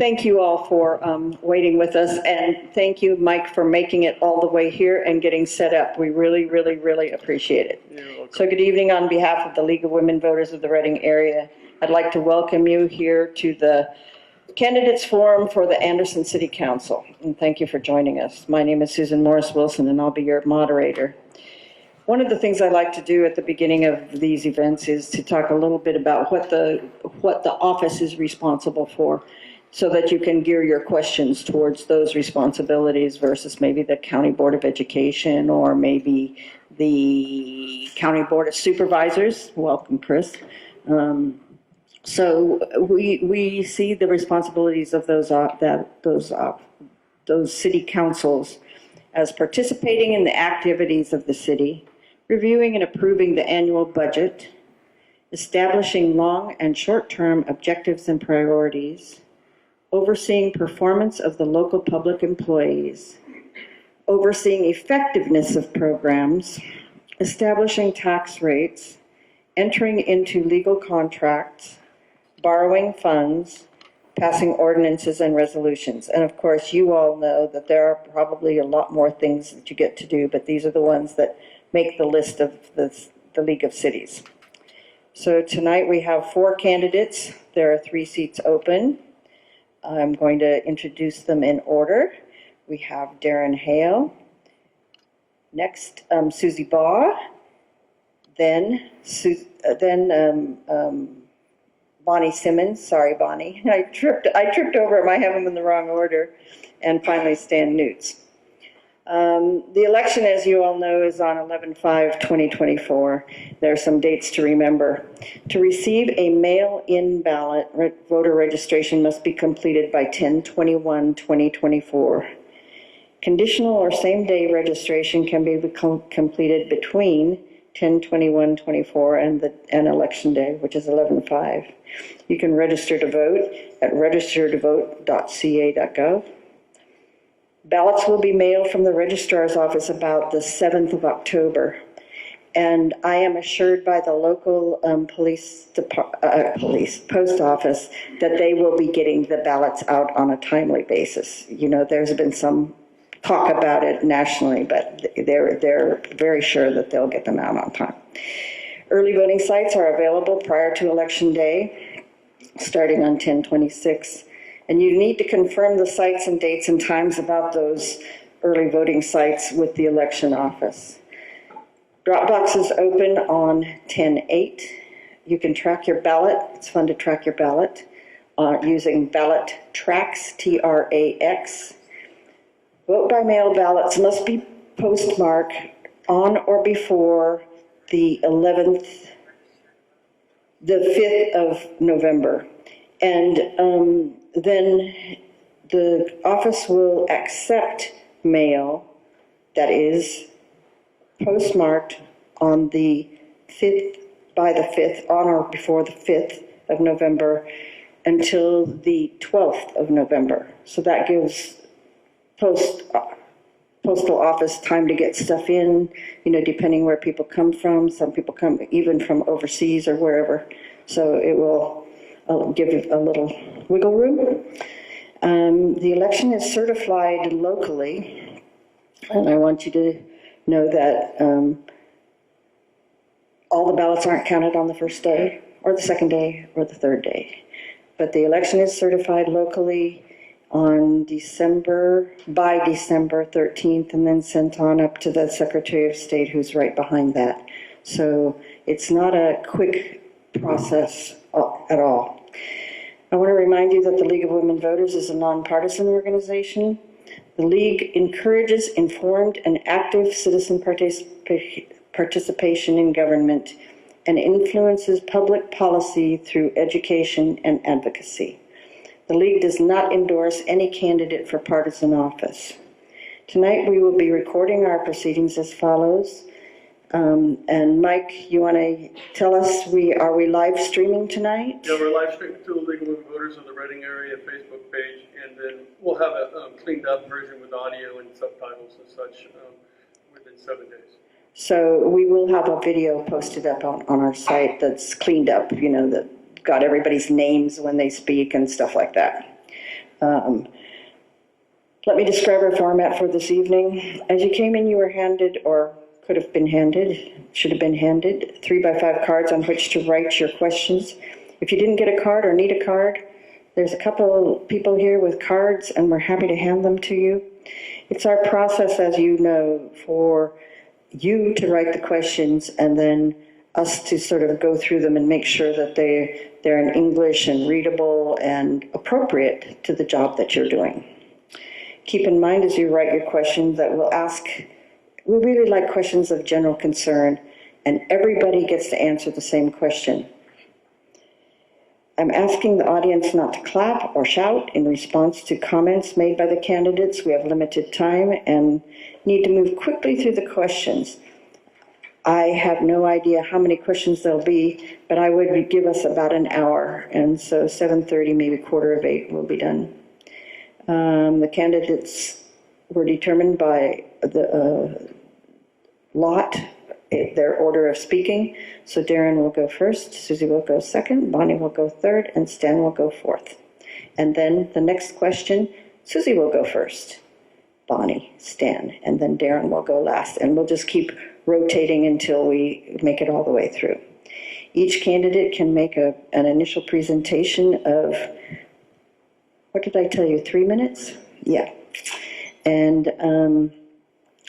Thank you all for waiting with us, and thank you, Mike, for making it all the way here and getting set up. We really, really, really appreciate it. You're welcome. So good evening on behalf of the League of Women Voters of the Reading area. I'd like to welcome you here to the Candidates Forum for the Anderson City Council, and thank you for joining us. My name is Susan Morris Wilson, and I'll be your moderator. One of the things I like to do at the beginning of these events is to talk a little bit about what the office is responsible for, so that you can gear your questions towards those responsibilities versus maybe the County Board of Education or maybe the County Board of Supervisors. Welcome, Chris. So we see the responsibilities of those city councils as participating in the activities of the city, reviewing and approving the annual budget, establishing long and short-term objectives and priorities, overseeing performance of the local public employees, overseeing effectiveness of programs, establishing tax rates, entering into legal contracts, borrowing funds, passing ordinances and resolutions. And of course, you all know that there are probably a lot more things that you get to do, but these are the ones that make the list of the League of Cities. So tonight we have 4 candidates. There are 3 seats open. I'm going to introduce them in order. We have Darren Hale, next Susie Baugh, then Bonnie Simmons. Sorry, Bonnie, I tripped over them. I have them in the wrong order, and finally Stan Newts. The election, as you all know, is on 11/5/2024. There are some dates to remember. To receive a mail-in ballot, voter registration must be completed by 10/21/2024. Conditional or same-day registration can be completed between 10/21/24 and Election Day, which is 11/5. You can register to vote at registertovote.ca.gov. Ballots will be mailed from the registrar's office about the 7th of October. And I am assured by the local police post office that they will be getting the ballots out on a timely basis. You know, there's been some talk about it nationally, but they're very sure that they'll get them out on time. Early voting sites are available prior to Election Day, starting on 10/26. And you need to confirm the sites and dates and times about those early voting sites with the election office. Dropbox is open on 10/8. You can track your ballot. It's fun to track your ballot using Ballot Trax, TRAX. Vote by mail ballots must be postmarked on or before the 5th of November. And then the office will accept mail that is postmarked on the 5th, by the 5th, on or before the 5th of November until the 12th of November. So that gives postal office time to get stuff in, you know, depending where people come from. Some people come even from overseas or wherever. So it will give it a little wiggle room. The election is certified locally, and I want you to know that all the ballots aren't counted on the first day or the second day or the third day. But the election is certified locally on by December 13th, and then sent on up to the Secretary of State, who's right behind that. So it's not a quick process at all. I want to remind you that the League of Women Voters is a nonpartisan organization. The League encourages informed and active citizen participation in government and influences public policy through education and advocacy. The League does not endorse any candidate for partisan office. Tonight we will be recording our proceedings as follows. And Mike, you want to tell us, are we live streaming tonight? Yeah, we're live streaming to the League of Women Voters of the Reading Area Facebook page, and then we'll have a cleaned up version with audio and subtitles and such within 7 days. So we will have a video posted up on our site that's cleaned up, you know, that got everybody's names when they speak and stuff like that. Let me describe our format for this evening. As you came in, you were handed, or could have been handed, should have been handed, 3x5 cards on which to write your questions. If you didn't get a card or need a card, there's a couple people here with cards, and we're happy to hand them to you. It's our process, as you know, for you to write the questions and then us to sort of go through them and make sure that they're in English and readable and appropriate to the job that you're doing. Keep in mind as you write your questions that we really like questions of general concern, and everybody gets to answer the same question. I'm asking the audience not to clap or shout in response to comments made by the candidates. We have limited time and need to move quickly through the questions. I have no idea how many questions there'll be, but I would give us about an hour, and so 7:30, maybe 7:45 will be done. The candidates were determined by the lot, their order of speaking. So Darren will go first, Susie will go second, Bonnie will go third, and Stan will go fourth. And then the next question, Susie will go first, Bonnie, Stan, and then Darren will go last. And we'll just keep rotating until we make it all the way through. Each candidate can make an initial presentation of, what did I tell you, 3 minutes? Yeah. And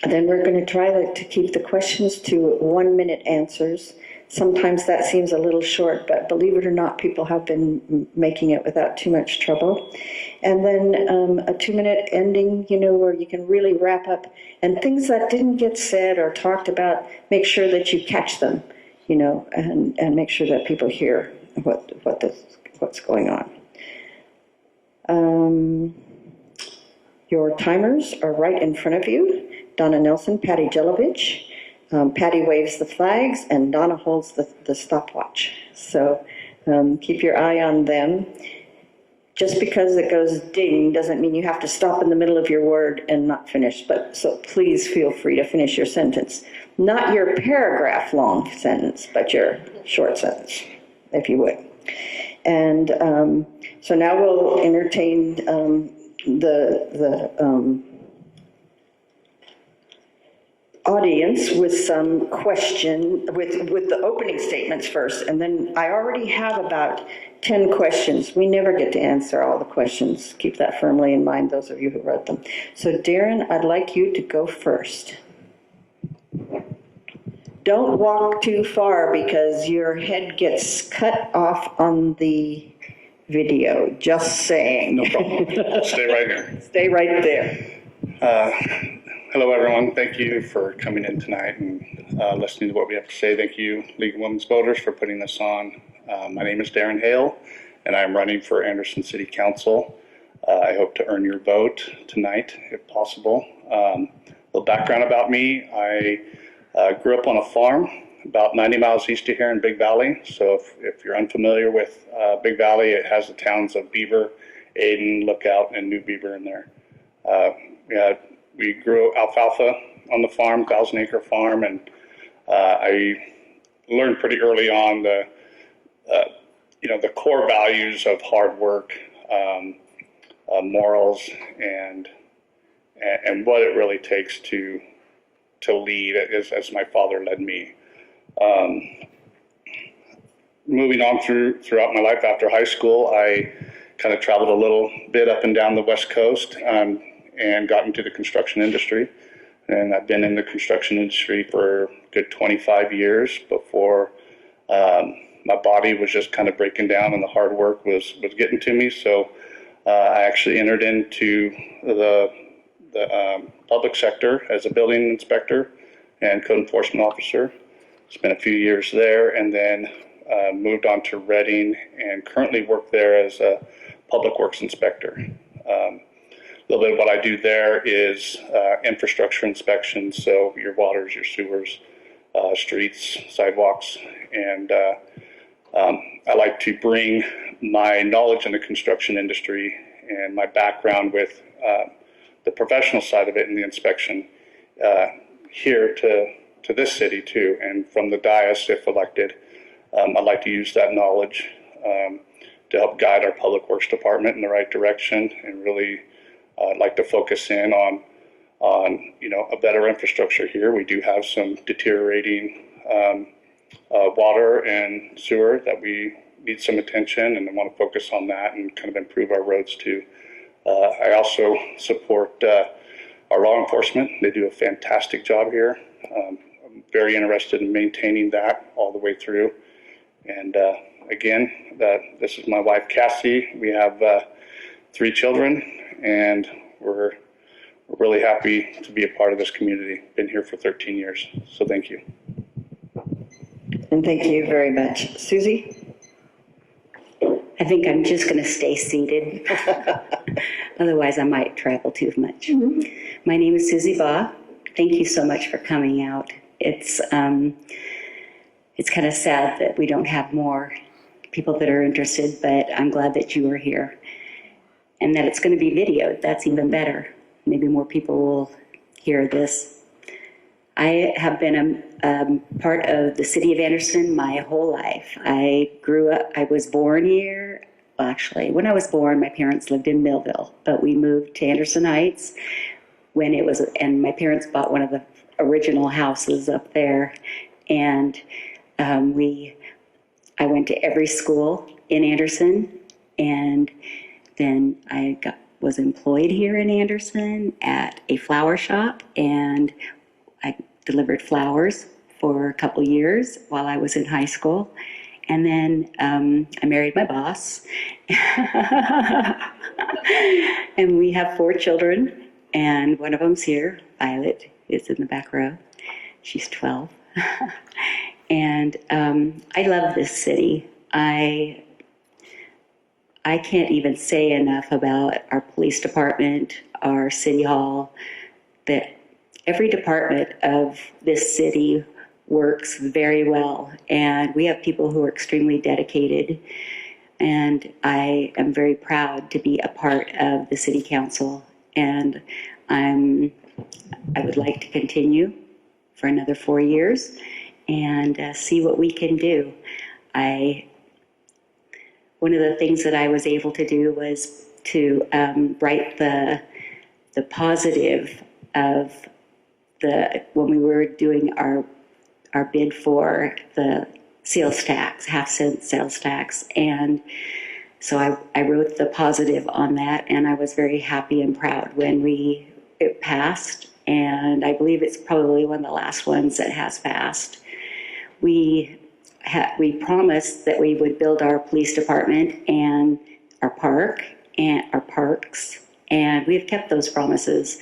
then we're going to try to keep the questions to 1 minute answers. Sometimes that seems a little short, but believe it or not, people have been making it without too much trouble. And then a 2-minute ending, where you can really wrap up, and things that didn't get said or talked about, make sure that you catch them, and make sure that people hear what's going on. Your timers are right in front of you. Donna Nelson, Patty Jelovich. Patty waves the flags, and Donna holds the stopwatch. So keep your eye on them. Just because it goes ding doesn't mean you have to stop in the middle of your word and not finish. So please feel free to finish your sentence. Not your paragraph-long sentence, but your short sentence, if you would. And so now we'll entertain the audience with some question, with the opening statements first, and then I already have about 10 questions. We never get to answer all the questions. Keep that firmly in mind, those of you who wrote them. So Darren, I'd like you to go first. Don't walk too far because your head gets cut off on the video, just saying. No problem. I'll stay right here. Stay right there. Hello, everyone. Thank you for coming in tonight and listening to what we have to say. Thank you, League of Women's Voters, for putting this on. My name is Darren Hale, and I'm running for Anderson City Council. I hope to earn your vote tonight, if possible. A little background about me. I grew up on a farm about 90 miles east of here in Big Valley. So if you're unfamiliar with Big Valley, it has the towns of Beaver, Ayden, Lookout, and New Beaver in there. We grew alfalfa on the farm, 1,000-acre farm, and I learned pretty early on the core values of hard work, morals, and what it really takes to lead as my father led me. Moving on throughout my life after high school, I kind of traveled a little bit up and down the West Coast and got into the construction industry. And I've been in the construction industry for a good 25 years before my body was just kind of breaking down and the hard work was getting to me. So I actually entered into the public sector as a building inspector and code enforcement officer. Spent a few years there, and then moved on to Reading and currently work there as a public works inspector. A little bit of what I do there is infrastructure inspections, so your waters, your sewers, streets, sidewalks, and I like to bring my knowledge in the construction industry and my background with the professional side of it in the inspection here to this city too, and from the dais, if elected. I'd like to use that knowledge to help guide our Public Works Department in the right direction, and really like to focus in on a better infrastructure here. We do have some deteriorating water and sewer that we need some attention, and I want to focus on that and kind of improve our roads too. I also support our law enforcement. They do a fantastic job here. I'm very interested in maintaining that all the way through. And again, this is my wife, Cassie. We have 3 children, and we're really happy to be a part of this community. Been here for 13 years, so thank you. And thank you very much. Susie? I think I'm just going to stay seated. Otherwise, I might travel too much. My name is Susie Baugh. Thank you so much for coming out. It's kind of sad that we don't have more people that are interested, but I'm glad that you are here. And that it's going to be videoed. That's even better. Maybe more people will hear this. I have been a part of the city of Anderson my whole life. I grew up, I was born here. Well, actually, when I was born, my parents lived in Millville, but we moved to Anderson Heights when it was, and my parents bought one of the original houses up there. And I went to every school in Anderson, and then I was employed here in Anderson at a flower shop, and I delivered flowers for a couple years while I was in high school. And then I married my boss. And we have 4 children, and one of them's here. Violet is in the back row. She's 12. And I love this city. I can't even say enough about our police department, our city hall, that every department of this city works very well, and we have people who are extremely dedicated, and I am very proud to be a part of the city council, and I would like to continue for another 4 years and see what we can do. One of the things that I was able to do was to write the positive of when we were doing our bid for the sales tax, half-cent sales tax. And so I wrote the positive on that, and I was very happy and proud when it passed. And I believe it's probably one of the last ones that has passed. We promised that we would build our police department and our park and our parks, and we have kept those promises.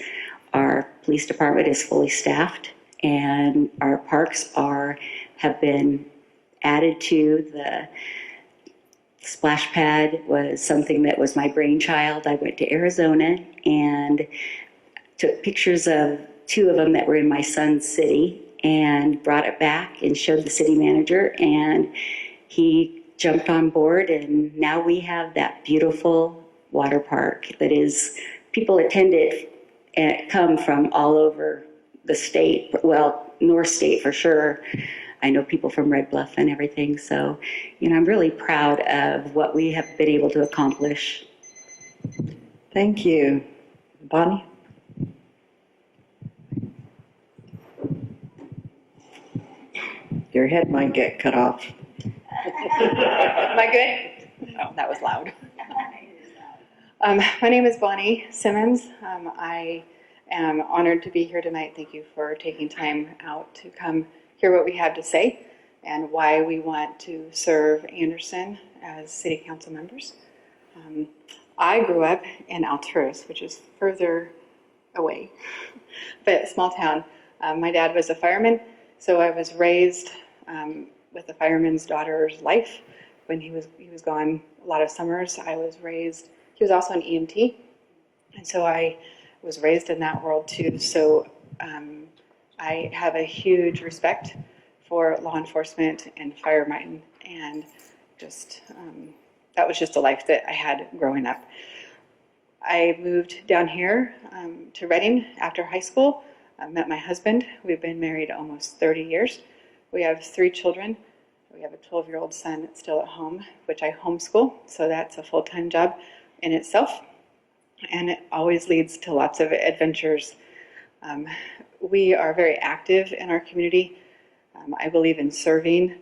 Our police department is fully staffed, and our parks have been added to. The splash pad was something that was my brainchild. I went to Arizona and took pictures of 2 of them that were in my son's city and brought it back and showed the city manager, and he jumped on board, and now we have that beautiful water park that is, people attend it and come from all over the state, well, North State for sure. I know people from Red Bluff and everything. So, I'm really proud of what we have been able to accomplish. Thank you. Bonnie? Your head might get cut off. Am I good? Oh, that was loud. My name is Bonnie Simmons. I am honored to be here tonight. Thank you for taking time out to come hear what we have to say and why we want to serve Anderson as city council members. I grew up in Alturas, which is further away, but a small town. My dad was a fireman, so I was raised with a fireman's daughter's life. When he was gone a lot of summers, I was raised. He was also an EMT, and so I was raised in that world too. So I have a huge respect for law enforcement and firemen, and just that was just a life that I had growing up. I moved down here to Redding after high school. I met my husband. We've been married almost 30 years. We have 3 children. We have a 12-year-old son still at home, which I homeschool, so that's a full-time job in itself. And it always leads to lots of adventures. We are very active in our community. I believe in serving.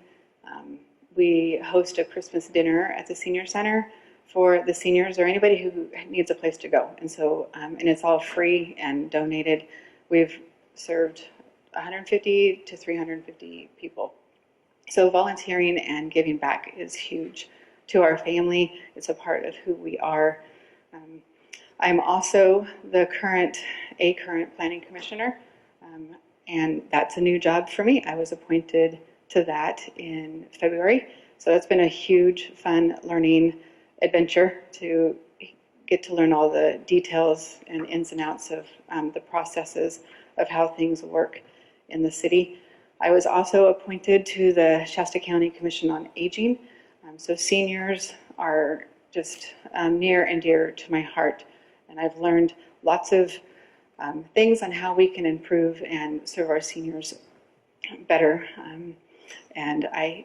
We host a Christmas dinner at the senior center for the seniors or anybody who needs a place to go. And so, and it's all free and donated. We've served 150 to 350 people. So volunteering and giving back is huge to our family. It's a part of who we are. I'm also the current planning commissioner, and that's a new job for me. I was appointed to that in February. So it's been a huge, fun learning adventure to get to learn all the details and ins and outs of the processes of how things work in the city. I was also appointed to the Shasta County Commission on Aging. So seniors are just near and dear to my heart. And I've learned lots of things on how we can improve and serve our seniors better. And I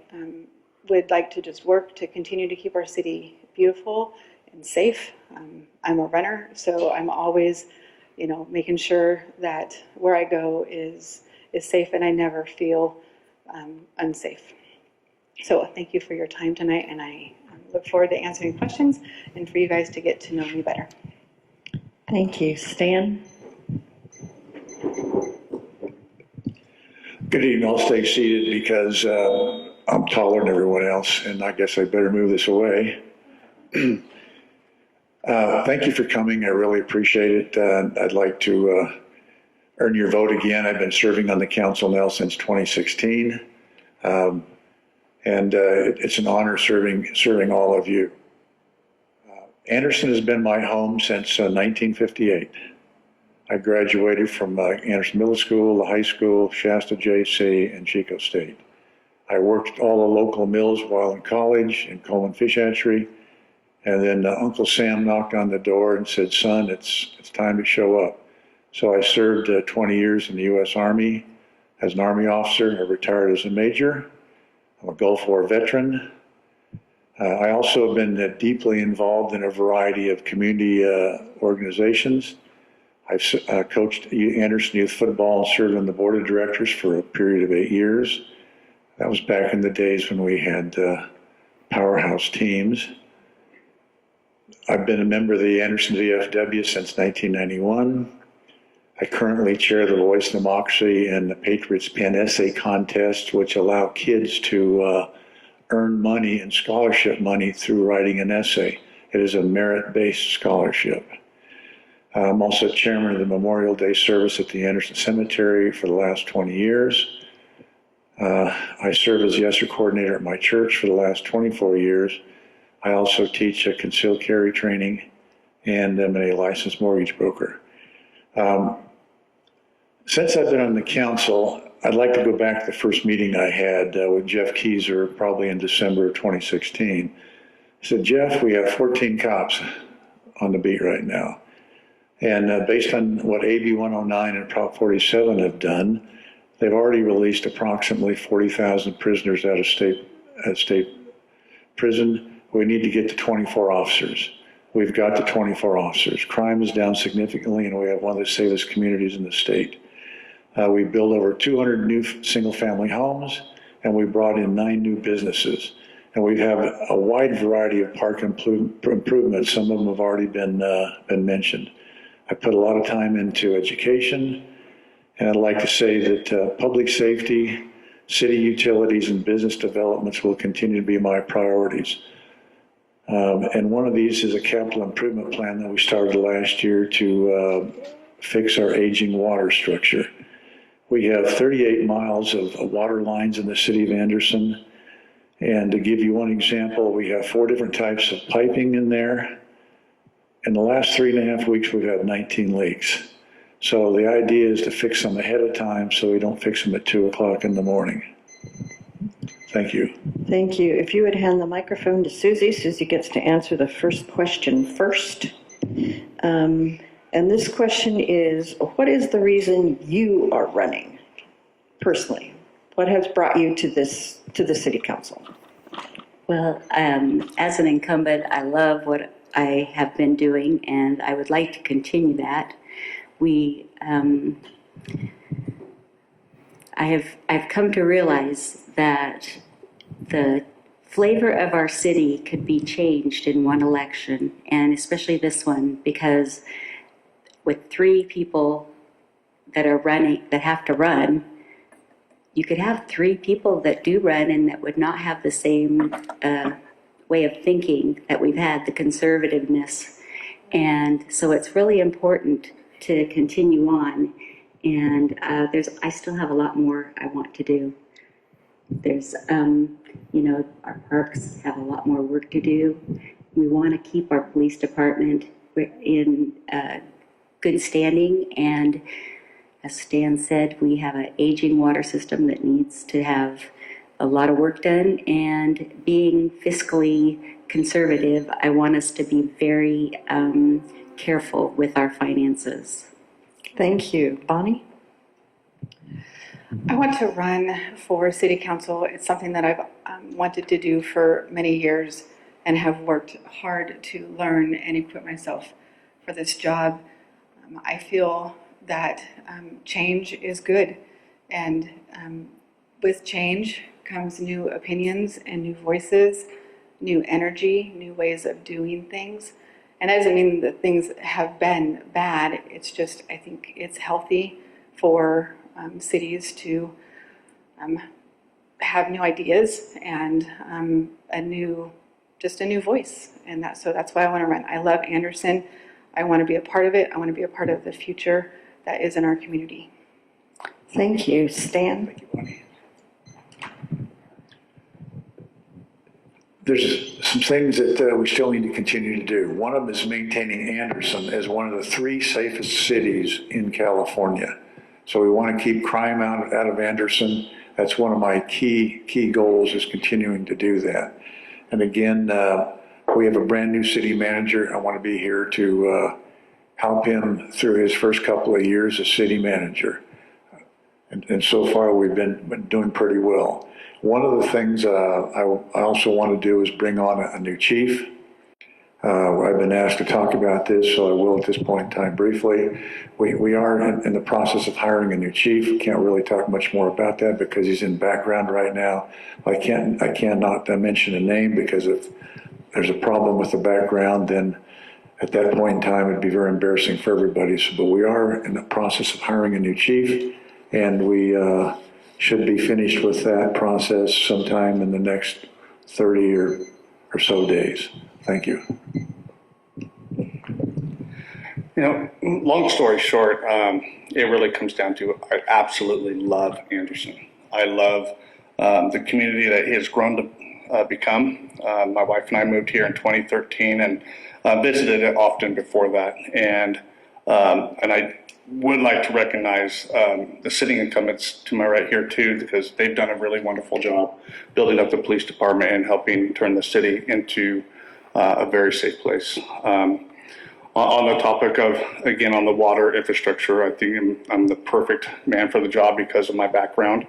would like to just work to continue to keep our city beautiful and safe. I'm a runner, so I'm always, making sure that where I go is safe, and I never feel unsafe. So thank you for your time tonight, and I look forward to answering questions and for you guys to get to know me better. Thank you. Stan? Good evening. I'll stay seated because I'm taller than everyone else, and I guess I better move this away. Thank you for coming. I really appreciate it. I'd like to earn your vote again. I've been serving on the council now since 2016, and it's an honor serving all of you. Anderson has been my home since 1958. I graduated from Anderson Middle School, the high school, Shasta JC, and Chico State. I worked at all the local mills while in college in Coleman Fish Hatchery, and then Uncle Sam knocked on the door and said, "Son, it's time to show up." So I served 20 years in the U.S. Army as an Army officer. I retired as a major. I'm a Gulf War veteran. I also have been deeply involved in a variety of community organizations. I've coached Anderson Youth Football and served on the board of directors for a period of 8 years. That was back in the days when we had powerhouse teams. I've been a member of the Anderson VFW since 1991. I currently chair the Voice Democracy and the Patriots Pen Essay Contest, which allow kids to earn money and scholarship money through writing an essay. It is a merit-based scholarship. I'm also chairman of the Memorial Day service at the Anderson Cemetery for the last 20 years. I serve as the ESSER coordinator at my church for the last 24 years. I also teach a concealed carry training, and I'm a licensed mortgage broker. Since I've been on the council, I'd like to go back to the first meeting I had with Jeff Keyser, probably in December of 2016. I said, "Jeff, we have 14 cops on the beat right now. And based on what AB 109 and Prop 47 have done, they've already released approximately 40,000 prisoners out of state prison. We need to get to 24 officers. We've got to 24 officers. Crime is down significantly, and we have one of the safest communities in the state. We built over 200 new single-family homes, and we brought in 9 new businesses. And we have a wide variety of park improvements. Some of them have already been mentioned. I put a lot of time into education, and I'd like to say that public safety, city utilities, and business developments will continue to be my priorities. And one of these is a capital improvement plan that we started last year to fix our aging water structure. We have 38 miles of water lines in the city of Anderson. And to give you one example, we have 4 different types of piping in there. In the last 3.5 weeks, we've had 19 leaks. So the idea is to fix them ahead of time so we don't fix them at 2 o'clock in the morning. Thank you. Thank you. If you would hand the microphone to Susie, Susie gets to answer the first question first. And this question is, what is the reason you are running personally? What has brought you to the city council? Well, as an incumbent, I love what I have been doing, and I would like to continue that. I've come to realize that the flavor of our city could be changed in one election, and especially this one, because with 3 people that are running, that have to run, you could have 3 people that do run and that would not have the same way of thinking that we've had, the conservativeness. And so it's really important to continue on. And I still have a lot more I want to do. There's, our parks have a lot more work to do. We want to keep our police department in good standing, and as Stan said, we have an aging water system that needs to have a lot of work done, and being fiscally conservative, I want us to be very careful with our finances. Thank you. Bonnie? I want to run for city council. It's something that I've wanted to do for many years and have worked hard to learn and equip myself for this job. I feel that change is good, and with change comes new opinions and new voices, new energy, new ways of doing things. And that doesn't mean that things have been bad. It's just, I think it's healthy for cities to have new ideas and a new voice. And that's why I want to run. I love Anderson. I want to be a part of it. I want to be a part of the future that is in our community. Thank you. Stan? Thank you, Bonnie. There's some things that we still need to continue to do. One of them is maintaining Anderson as one of the 3 safest cities in California. So we want to keep crime out of Anderson. That's one of my key goals, is continuing to do that. And again, we have a brand new city manager. I want to be here to help him through his first couple of years as city manager. And so far, we've been doing pretty well. One of the things I also want to do is bring on a new chief. I've been asked to talk about this, so I will at this point in time briefly. We are in the process of hiring a new chief. Can't really talk much more about that because he's in background right now. I cannot mention a name, because if there's a problem with the background, then at that point in time, it'd be very embarrassing for everybody. But we are in the process of hiring a new chief, and we should be finished with that process sometime in the next 30 or so days. Thank you. Long story short, it really comes down to, I absolutely love Anderson. I love the community that he has grown to become. My wife and I moved here in 2013 and visited it often before that. And I would like to recognize the sitting incumbents to my right here too, because they've done a really wonderful job building up the police department and helping turn the city into a very safe place. On the topic of, again, on the water infrastructure, I think I'm the perfect man for the job because of my background.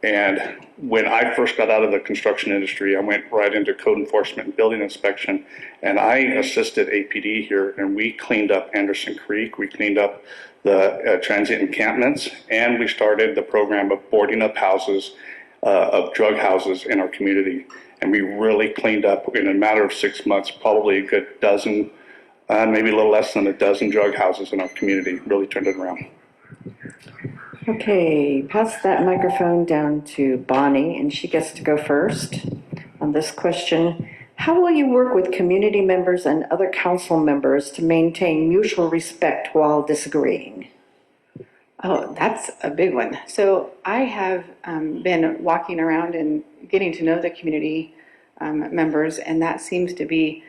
And when I first got out of the construction industry, I went right into code enforcement and building inspection, and I assisted APD here, and we cleaned up Anderson Creek, we cleaned up the transient encampments, and we started the program of boarding up houses, of drug houses in our community. And we really cleaned up, in a matter of 6 months, probably a good dozen, maybe a little less than a dozen drug houses in our community, really turned it around. Okay, pass that microphone down to Bonnie, and she gets to go first on this question. How will you work with community members and other council members to maintain mutual respect while disagreeing? Oh, that's a big one. So I have been walking around and getting to know the community members, and that seems to be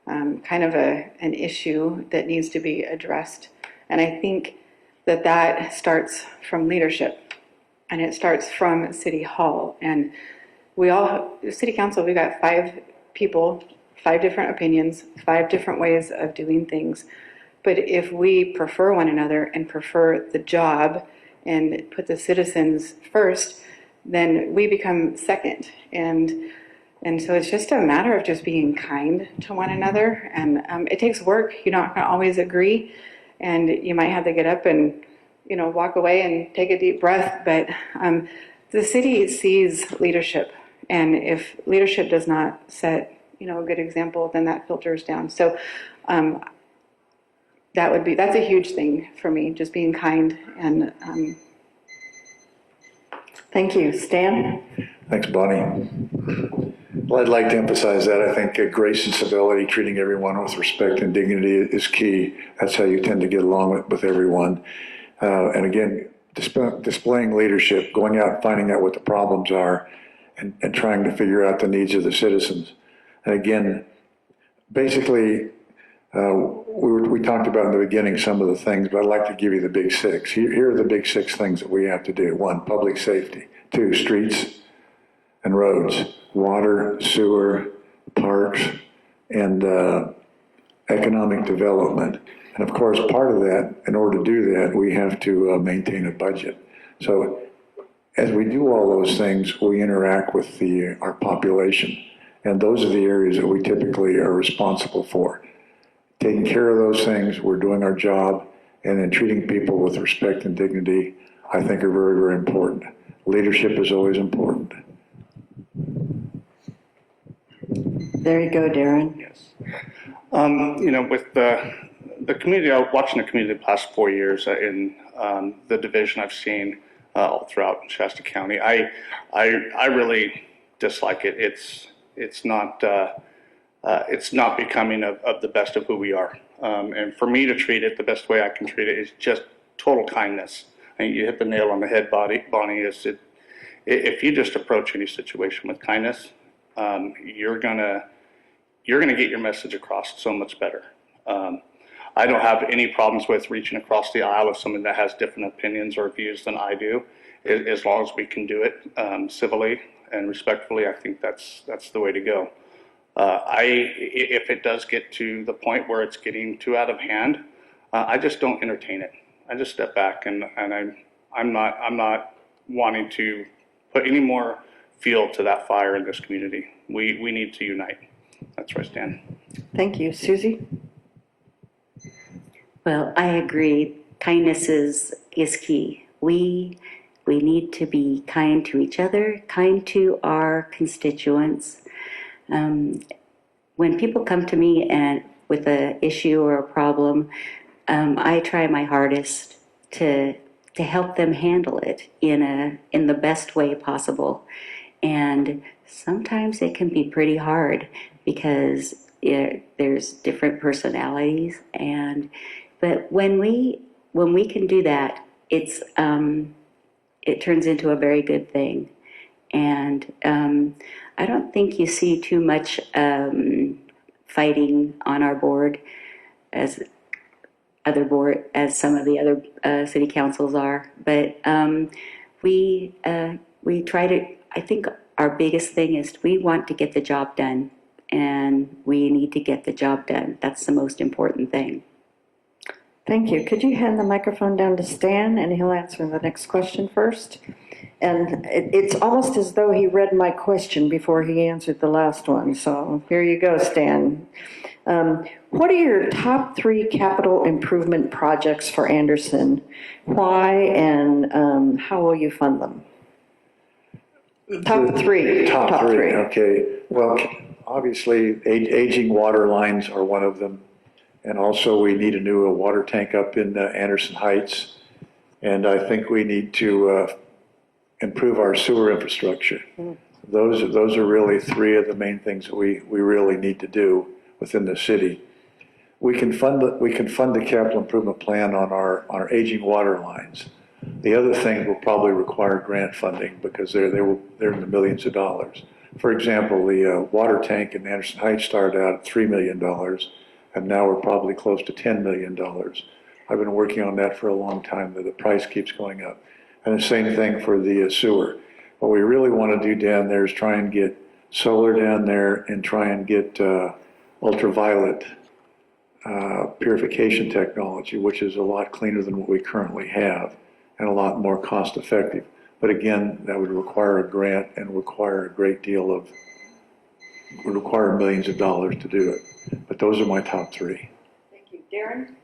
kind of an issue that needs to be addressed. And I think that starts from leadership, and it starts from City Hall. And City Council, we've got 5 people, 5 different opinions, 5 different ways of doing things. But if we prefer one another and prefer the job and put the citizens first, then we become second. And so it's just a matter of just being kind to one another. And it takes work. You're not going to always agree. And you might have to get up and, walk away and take a deep breath. But the city sees leadership. And if leadership does not set, a good example, then that filters down. So that's a huge thing for me, just being kind. And Thank you. Stan? Thanks, Bonnie. Well, I'd like to emphasize that. I think grace and civility, treating everyone with respect and dignity is key. That's how you tend to get along with everyone. And again, displaying leadership, going out and finding out what the problems are, and trying to figure out the needs of the citizens. And again, basically, we talked about in the beginning some of the things, but I'd like to give you the big six. Here are the big six things that we have to do. 1, public safety. 2, streets and roads. Water, sewer, parks, and economic development. And of course, part of that, in order to do that, we have to maintain a budget. So as we do all those things, we interact with our population. And those are the areas that we typically are responsible for. Taking care of those things, we're doing our job, and then treating people with respect and dignity, I think are very, very important. Leadership is always important. There you go, Darren. Yes. With the community, watching the community the past 4 years in the division I've seen all throughout Shasta County, I really dislike it. It's not becoming of the best of who we are. And for me to treat it the best way I can treat it is just total kindness. And you hit the nail on the head, Bonnie. If you just approach any situation with kindness, you're gonna get your message across so much better. I don't have any problems with reaching across the aisle with someone that has different opinions or views than I do, as long as we can do it civilly and respectfully. I think that's the way to go. If it does get to the point where it's getting too out of hand, I just don't entertain it. I just step back, and I'm not wanting to put any more fuel to that fire in this community. We need to unite. That's where I stand. Thank you. Susie? Well, I agree. Kindness is key. We need to be kind to each other, kind to our constituents. When people come to me with an issue or a problem, I try my hardest to help them handle it in the best way possible. And sometimes it can be pretty hard because there's different personalities. But when we can do that, it turns into a very good thing. And I don't think you see too much fighting on our board as some of the other city councils are. But we try to. I think our biggest thing is we want to get the job done, and we need to get the job done. That's the most important thing. Thank you. Could you hand the microphone down to Stan, and he'll answer the next question first? And it's almost as though he read my question before he answered the last one. So here you go, Stan. What are your top 3 capital improvement projects for Anderson? Why, and how will you fund them? Top 3. Top three. Okay. Well, obviously, aging water lines are one of them. And also, we need a new water tank up in Anderson Heights. And I think we need to improve our sewer infrastructure. Those are really 3 of the main things that we really need to do within the city. We can fund the capital improvement plan on our aging water lines. The other thing will probably require grant funding because they're in the millions of dollars. For example, the water tank in Anderson Heights started out at $3 million, and now we're probably close to $10 million. I've been working on that for a long time, but the price keeps going up. And the same thing for the sewer. What we really want to do down there is try and get solar down there and try and get ultraviolet purification technology, which is a lot cleaner than what we currently have. and a lot more cost effective. But again, that would require a grant and require a great deal of, would require millions of dollars to do it. But those are my top three. Thank you. Darren?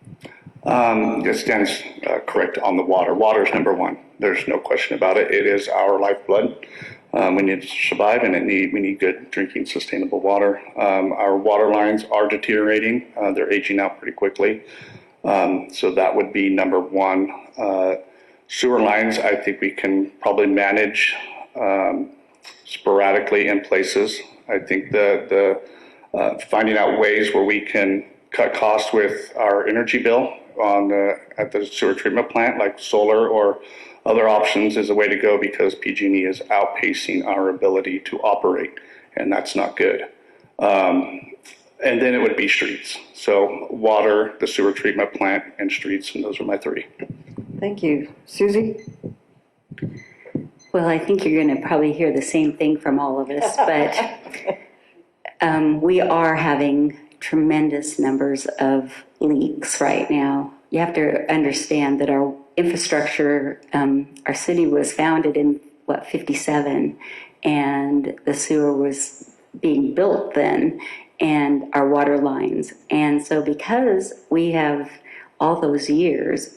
Yes, Dan's correct on the water. Water is number one. There's no question about it. It is our lifeblood. We need to survive, and we need good drinking, sustainable water. Our water lines are deteriorating. They're aging out pretty quickly. So that would be number one. Sewer lines, I think we can probably manage sporadically in places. I think the finding out ways where we can cut costs with our energy bill at the sewer treatment plant, like solar or other options, is a way to go, because PG&E is outpacing our ability to operate, and that's not good. And then it would be streets. So water, the sewer treatment plant, and streets, and those are my three. Thank you. Susie? Well, I think you're going to probably hear the same thing from all of us, but we are having tremendous numbers of leaks right now. You have to understand that our infrastructure, our city was founded in, 57, and the sewer was being built then, and our water lines. And so because we have all those years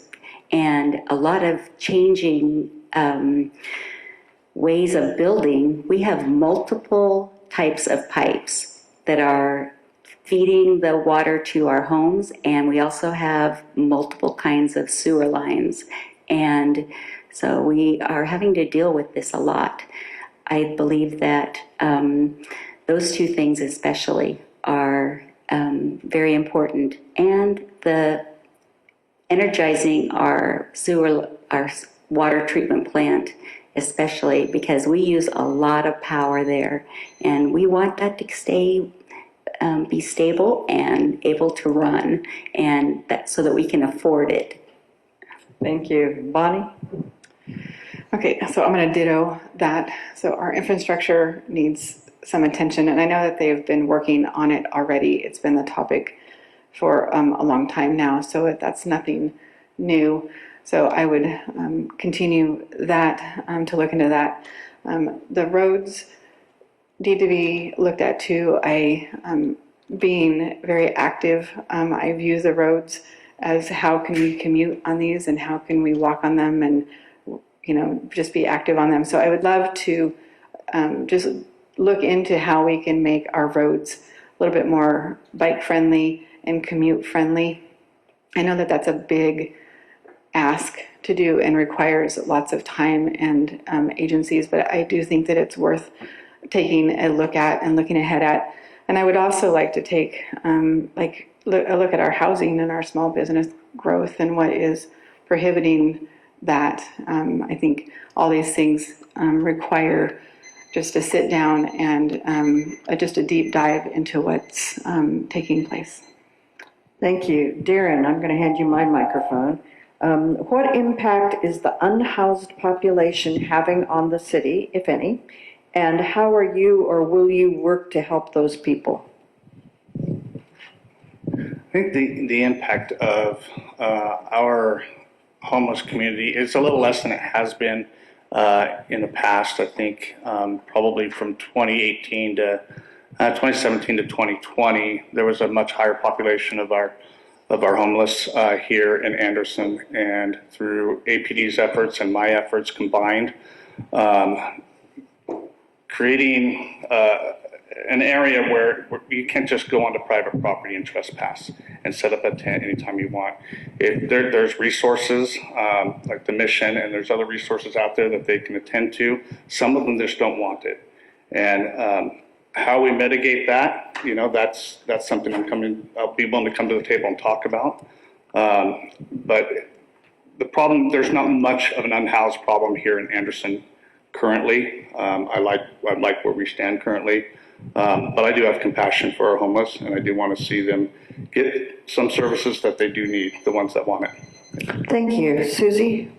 and a lot of changing ways of building, we have multiple types of pipes that are feeding the water to our homes, and we also have multiple kinds of sewer lines. And so we are having to deal with this a lot. I believe that those two things especially are very important, and the energizing our water treatment plant, especially because we use a lot of power there, and we want that to be stable and able to run, and that so that we can afford it. Thank you. Bonnie? Okay, so I'm going to ditto that. So our infrastructure needs some attention, and I know that they've been working on it already. It's been the topic for a long time now, so that's nothing new. So I would continue that, to look into that. The roads need to be looked at too. Being very active, I view the roads as how can we commute on these and how can we walk on them and, just be active on them. So I would love to just look into how we can make our roads a little bit more bike friendly and commute friendly. I know that that's a big ask to do and requires lots of time and agencies, but I do think that it's worth taking a look at and looking ahead at. And I would also like to take a look at our housing and our small business growth and what is prohibiting that. I think all these things require just to sit down and just a deep dive into what's taking place. Thank you. Darren, I'm going to hand you my microphone. What impact is the unhoused population having on the city, if any? And how are you or will you work to help those people? I think the impact of our homeless community is a little less than it has been in the past. I think probably from 2017 to 2020, there was a much higher population of our homeless here in Anderson, and through APD's efforts and my efforts combined, creating an area where you can't just go onto private property and trespass and set up a tent anytime you want. There's resources like the Mission, and there's other resources out there that they can attend to. Some of them just don't want it. And how we mitigate that, that's something I'll be willing to come to the table and talk about. But the problem, there's not much of an unhoused problem here in Anderson currently. I like where we stand currently. But I do have compassion for our homeless, and I do want to see them get some services that they do need, the ones that want it. Thank you. Susie?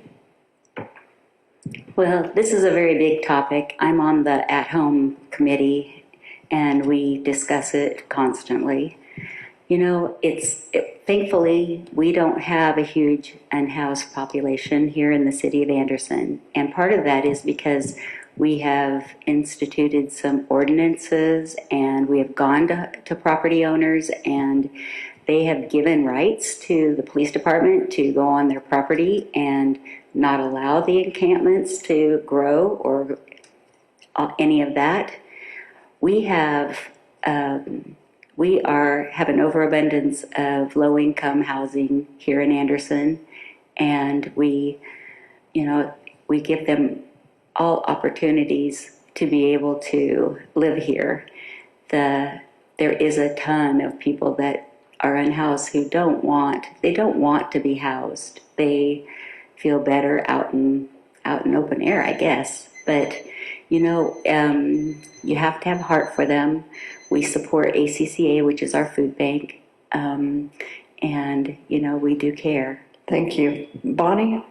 Well, this is a very big topic. I'm on the at-home committee, and we discuss it constantly. thankfully, we don't have a huge unhoused population here in the city of Anderson. And part of that is because we have instituted some ordinances and we have gone to property owners and they have given rights to the police department to go on their property and not allow the encampments to grow or any of that. We have have an overabundance of low-income housing here in Anderson, and we give them all opportunities to be able to live here. There is a ton of people that are unhoused who don't want to be housed. They feel better out in open air, I guess. But you have to have heart for them. We support ACCA, which is our food bank, and we do care. Thank you. Bonnie?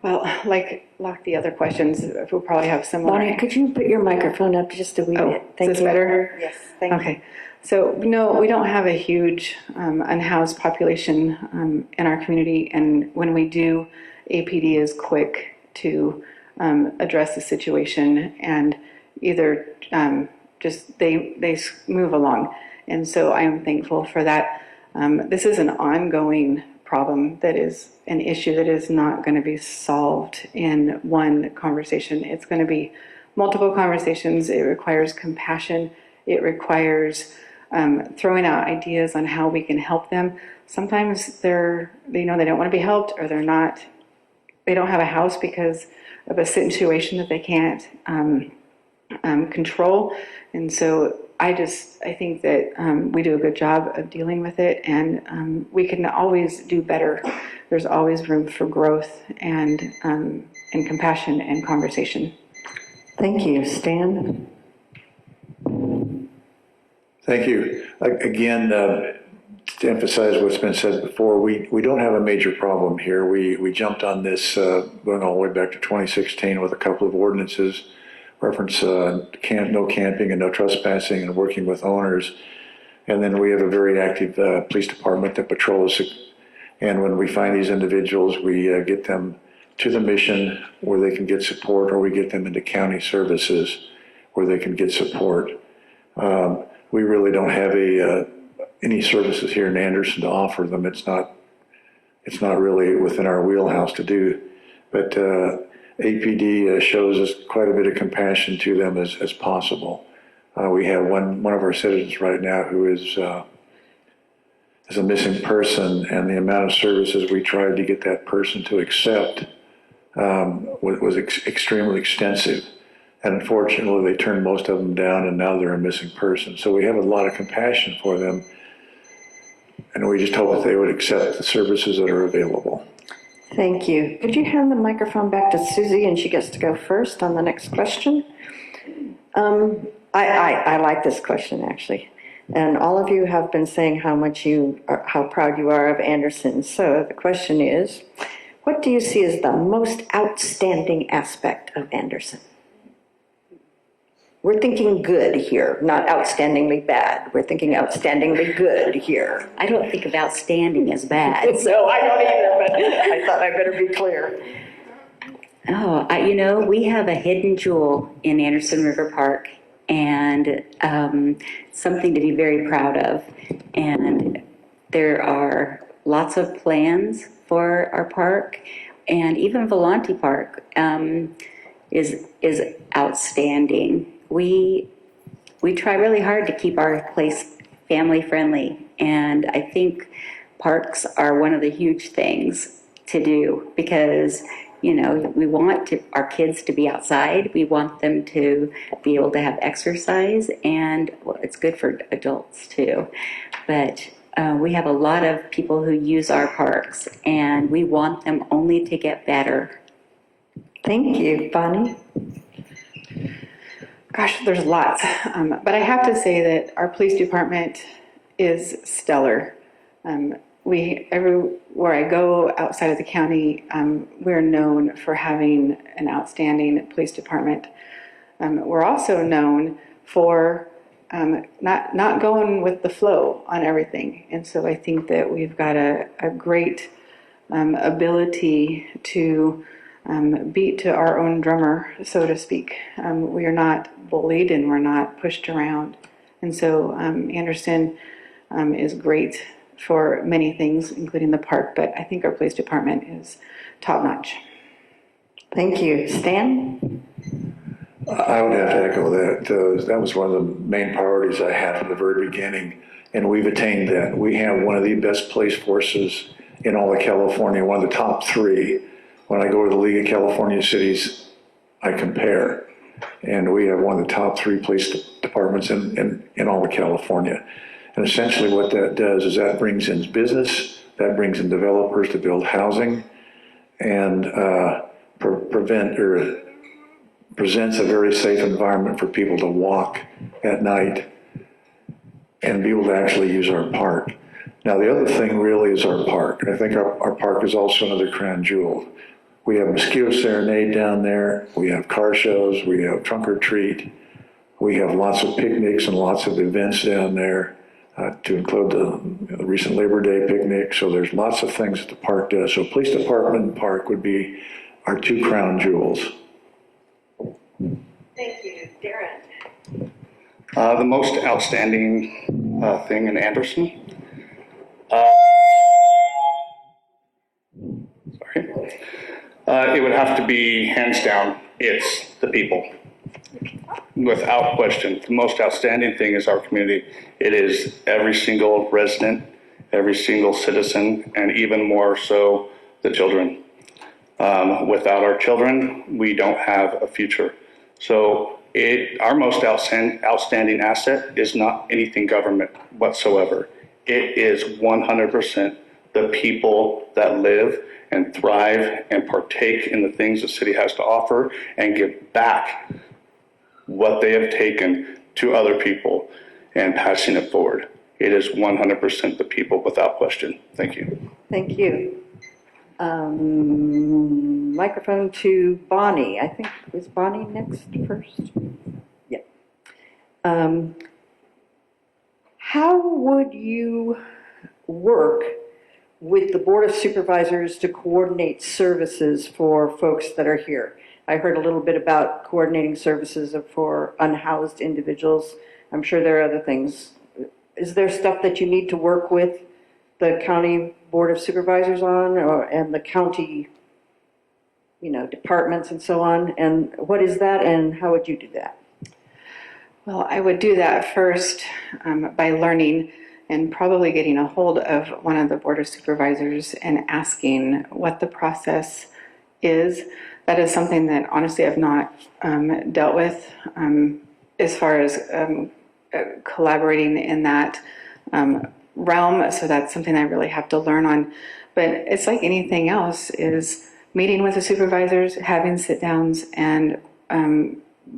Well, like the other questions, we'll probably have similar. Bonnie, could you put your microphone up just a wee bit? Is this better? Yes, thank you. Okay. So, no, we don't have a huge unhoused population in our community. And when we do, APD is quick to address the situation and either just they move along. And so I am thankful for that. This is an ongoing problem that is an issue that is not going to be solved in one conversation. It's going to be multiple conversations. It requires compassion. It requires throwing out ideas on how we can help them. Sometimes they don't want to be helped, or they don't have a house because of a situation that they can't control. And so I think that we do a good job of dealing with it, and we can always do better. There's always room for growth and compassion and conversation. Thank you. Stan? Thank you. Again, to emphasize what's been said before, we don't have a major problem here. We jumped on this going all the way back to 2016 with a couple of ordinances, reference no camping and no trespassing, and working with owners. And then we have a very active police department that patrols. And when we find these individuals, we get them to the mission where they can get support, or we get them into county services where they can get support. We really don't have any services here in Anderson to offer them. It's not really within our wheelhouse to do. But APD shows us quite a bit of compassion to them as possible. We have one of our citizens right now who is a missing person, and the amount of services we tried to get that person to accept was extremely extensive. And unfortunately, they turned most of them down, and now they're a missing person. So we have a lot of compassion for them, and we just hope that they would accept the services that are available. Thank you. Could you hand the microphone back to Susie, and she gets to go first on the next question? I like this question, actually. And all of you have been saying how proud you are of Anderson. So the question is, what do you see as the most outstanding aspect of Anderson? We're thinking good here, not outstandingly bad. We're thinking outstandingly good here. I don't think of outstanding as bad. So I don't either, but I thought I better be clear. Oh, we have a hidden jewel in Anderson River Park, and something to be very proud of. And there are lots of plans for our park, and even Volante Park is outstanding. We try really hard to keep our place family friendly, and I think parks are one of the huge things to do because we want our kids to be outside. We want them to be able to have exercise, and it's good for adults too. But we have a lot of people who use our parks, and we want them only to get better. Thank you. Bonnie? Gosh, there's lots. But I have to say that our police department is stellar. Everywhere I go outside of the county, we're known for having an outstanding police department. We're also known for not going with the flow on everything. And so I think that we've got a great ability to beat to our own drummer, so to speak. We are not bullied and we're not pushed around. And so Anderson is great for many things, including the park, but I think our police department is top notch. Thank you. Stan? I would have to echo that. That was one of the main priorities I had from the very beginning, and we've attained that. We have one of the best police forces in all of California, one of the top three. When I go to the League of California Cities, I compare, and we have one of the top three police departments in all of California. And essentially what that does is that brings in business, that brings in developers to build housing, and presents a very safe environment for people to walk at night and be able to actually use our park. Now, the other thing really is our park. I think our park is also another crown jewel. We have Mosquito Serenade down there. We have car shows. We have Trunk or Treat. We have lots of picnics and lots of events down there, to include the recent Labor Day picnic. So there's lots of things that the park does. So police department and park would be our two crown jewels. Thank you. Darren? The most outstanding thing in Anderson. It would have to be, hands down, it's the people. Without question, the most outstanding thing is our community. It is every single resident, every single citizen, and even more so the children. Without our children, we don't have a future. So our most outstanding asset is not anything government whatsoever. It is 100% the people that live and thrive and partake in the things the city has to offer and give back what they have taken to other people and passing it forward. It is 100% the people without question. Thank you. Thank you. Microphone to Bonnie. I think, was Bonnie next first? Yeah. How would you work with the Board of Supervisors to coordinate services for folks that are here? I heard a little bit about coordinating services for unhoused individuals. I'm sure there are other things. Is there stuff that you need to work with the County Board of Supervisors on, and the county, departments and so on? And what is that, and how would you do that? Well, I would do that first by learning and probably getting a hold of one of the Board of Supervisors and asking what the process is. That is something that honestly I've not dealt with as far as collaborating in that realm. So that's something I really have to learn on. But it's like anything else, is meeting with the supervisors, having sit downs, and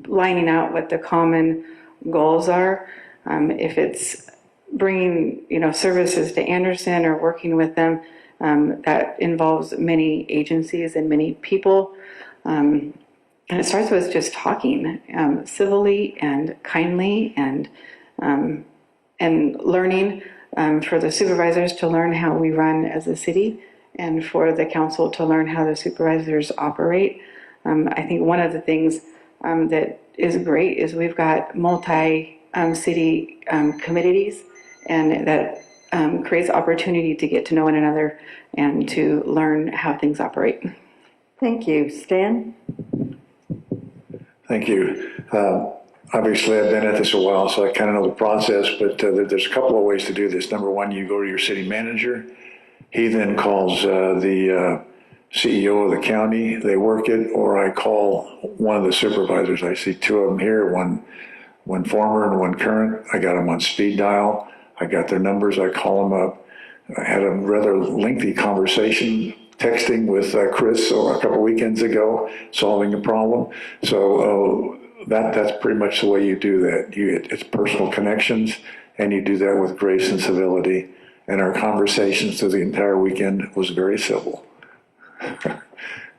lining out what the common goals are. If it's bringing services to Anderson or working with them, that involves many agencies and many people. And it starts with just talking civilly and kindly, and learning for the supervisors to learn how we run as a city, and for the council to learn how the supervisors operate. I think one of the things that is great is we've got multi-city committees, and that creates opportunity to get to know one another and to learn how things operate. Thank you. Stan? Thank you. Obviously, I've been at this a while, so I kind of know the process, but there's a couple of ways to do this. Number one, you go to your city manager. He then calls the CEO of the county. They work it, or I call one of the supervisors. I see two of them here, one former and one current. I got them on speed dial. I got their numbers. I call them up. I had a rather lengthy conversation texting with Chris a couple weekends ago, solving a problem. So that's pretty much the way you do that. It's personal connections, and you do that with grace and civility. And our conversations through the entire weekend was very civil.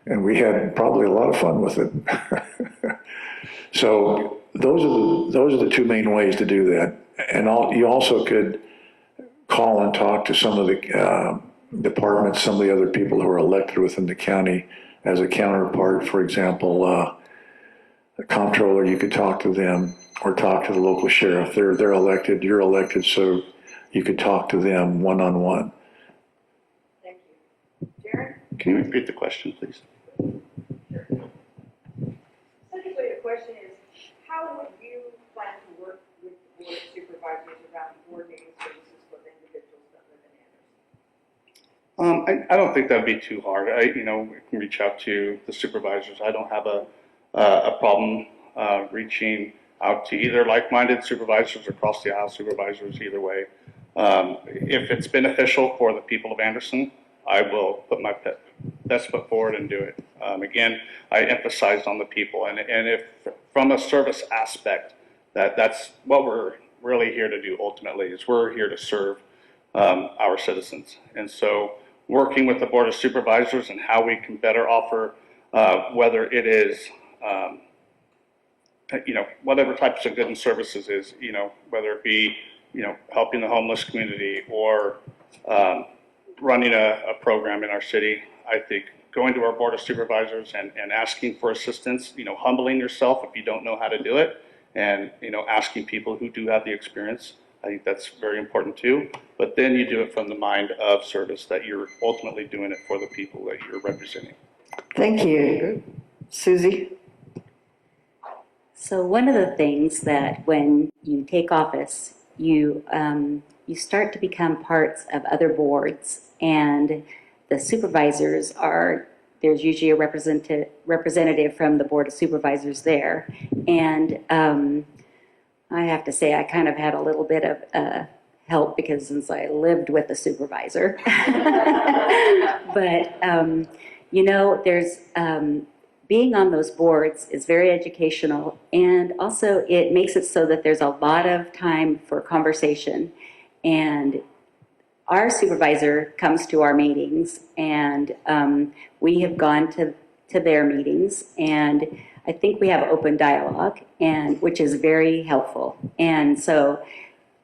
And we had probably a lot of fun with it. So those are the two main ways to do that. And you also could call and talk to some of the departments, some of the other people who are elected within the county as a counterpart. For example, the comptroller, you could talk to them, or talk to the local sheriff. They're elected, you're elected, so you could talk to them one-on-one. Thank you. Jared? Can you repeat the question, please? Essentially, the question is, how would you plan to work with the board of supervisors around coordinating services for the individuals that live in Anderson? I don't think that'd be too hard. We can reach out to the supervisors. I don't have a problem reaching out to either like-minded supervisors or across the aisle supervisors, either way. If it's beneficial for the people of Anderson, I will put my best foot forward and do it. Again, I emphasized on the people, and if from a service aspect, that's what we're really here to do ultimately, is we're here to serve our citizens. And so working with the Board of Supervisors and how we can better offer, whether it is, whatever types of goods and services is, whether it be, helping the homeless community or running a program in our city. I think going to our Board of Supervisors and asking for assistance, humbling yourself if you don't know how to do it, and, asking people who do have the experience. I think that's very important too. But then you do it from the mind of service, that you're ultimately doing it for the people that you're representing. Thank you. Susie? So one of the things that when you take office, you start to become parts of other boards, and the supervisors there's usually a representative from the Board of Supervisors there. And I have to say I kind of had a little bit of help, because since I lived with the supervisor. But, there's being on those boards is very educational, and also it makes it so that there's a lot of time for conversation. And our supervisor comes to our meetings, and we have gone to their meetings, and I think we have open dialogue, and which is very helpful. And so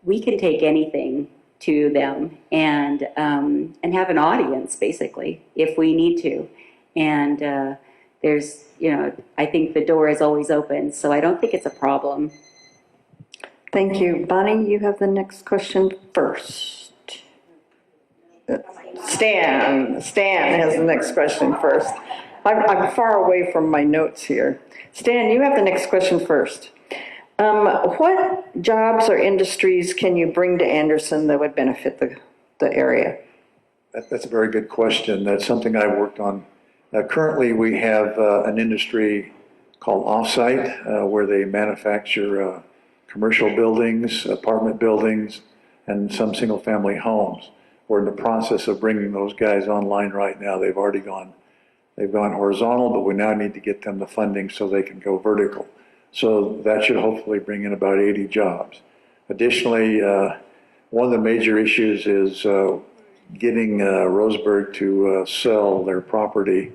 we can take anything to them and have an audience, basically, if we need to. And there's, I think the door is always open, so I don't think it's a problem. Thank you. Bonnie, you have the next question first. Stan has the next question first. I'm far away from my notes here. Stan, you have the next question first. What jobs or industries can you bring to Anderson that would benefit the area? That's a very good question. That's something I worked on. Currently, we have an industry called Offsite, where they manufacture commercial buildings, apartment buildings, and some single-family homes. We're in the process of bringing those guys online right now. They've gone horizontal, but we now need to get them the funding so they can go vertical. So that should hopefully bring in about 80 jobs. Additionally, one of the major issues is getting Roseburg to sell their property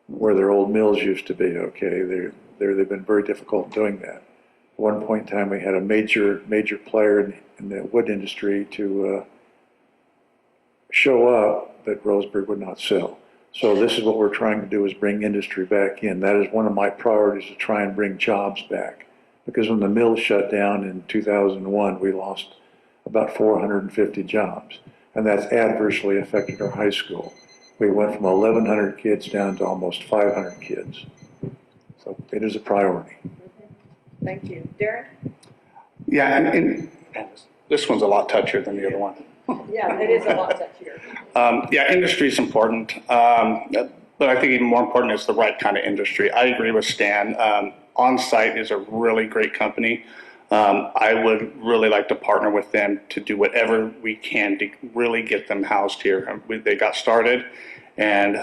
where their old mills used to be. Okay, they've been very difficult doing that. At one point in time, we had a major player in the wood industry to show up, but Roseburg would not sell. So this is what we're trying to do, is bring industry back in. That is one of my priorities, to try and bring jobs back. Because when the mills shut down in 2001, we lost about 450 jobs. And that's adversely affected our high school. We went from 1,100 kids down to almost 500 kids. So it is a priority. Thank you. Darren? Yeah, and this one's a lot touchier than the other one. Yeah, it is a lot touchier. Yeah, industry is important, but I think even more important is the right kind of industry. I agree with Stan. Onsite is a really great company. I would really like to partner with them to do whatever we can to really get them housed here. They got started, and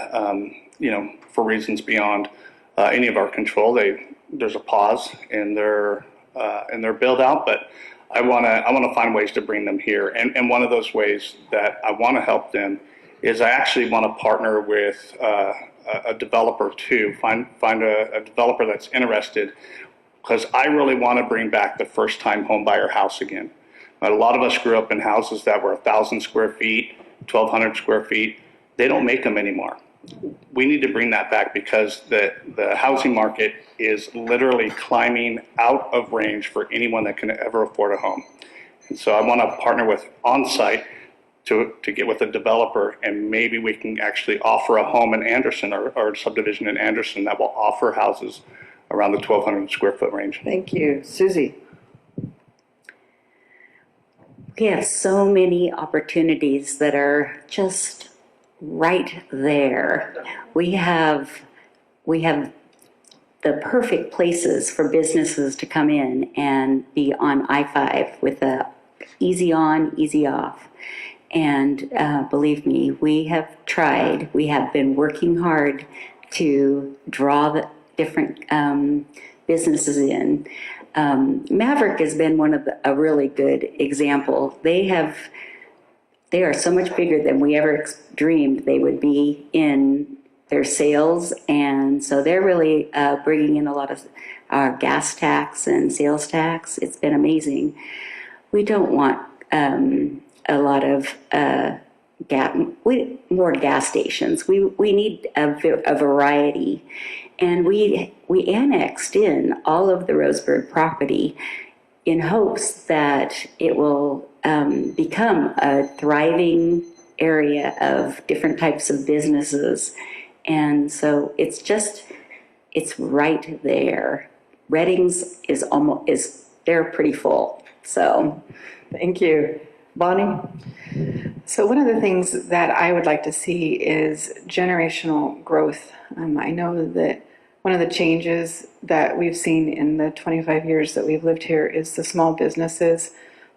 for reasons beyond any of our control, there's a pause in their build out, but I want to find ways to bring them here. And one of those ways that I want to help them is I actually want to partner with a developer too. Find a developer that's interested. because I really want to bring back the first-time home buyer house again. A lot of us grew up in houses that were 1,000 square feet, 1,200 square feet. They don't make them anymore. We need to bring that back because the housing market is literally climbing out of range for anyone that can ever afford a home. And so I want to partner with OnSite to get with a developer, and maybe we can actually offer a home in Anderson or a subdivision in Anderson that will offer houses around the 1,200 square foot range. Thank you. Susie? We have so many opportunities that are just right there. We have the perfect places for businesses to come in and be on I-5 with a easy on, easy off. And believe me, we have tried, we have been working hard to draw the different businesses in. Maverick has been a really good example. They are so much bigger than we ever dreamed they would be in their sales, and so they're really bringing in a lot of gas tax and sales tax. It's been amazing. We don't want a lot of more gas stations. We need a variety. And we annexed in all of the Roseburg property in hopes that it will become a thriving area of different types of businesses. And so it's right there. Reddings they're pretty full, so. Thank you. Bonnie? So one of the things that I would like to see is generational growth. I know that one of the changes that we've seen in the 25 years that we've lived here is the small businesses,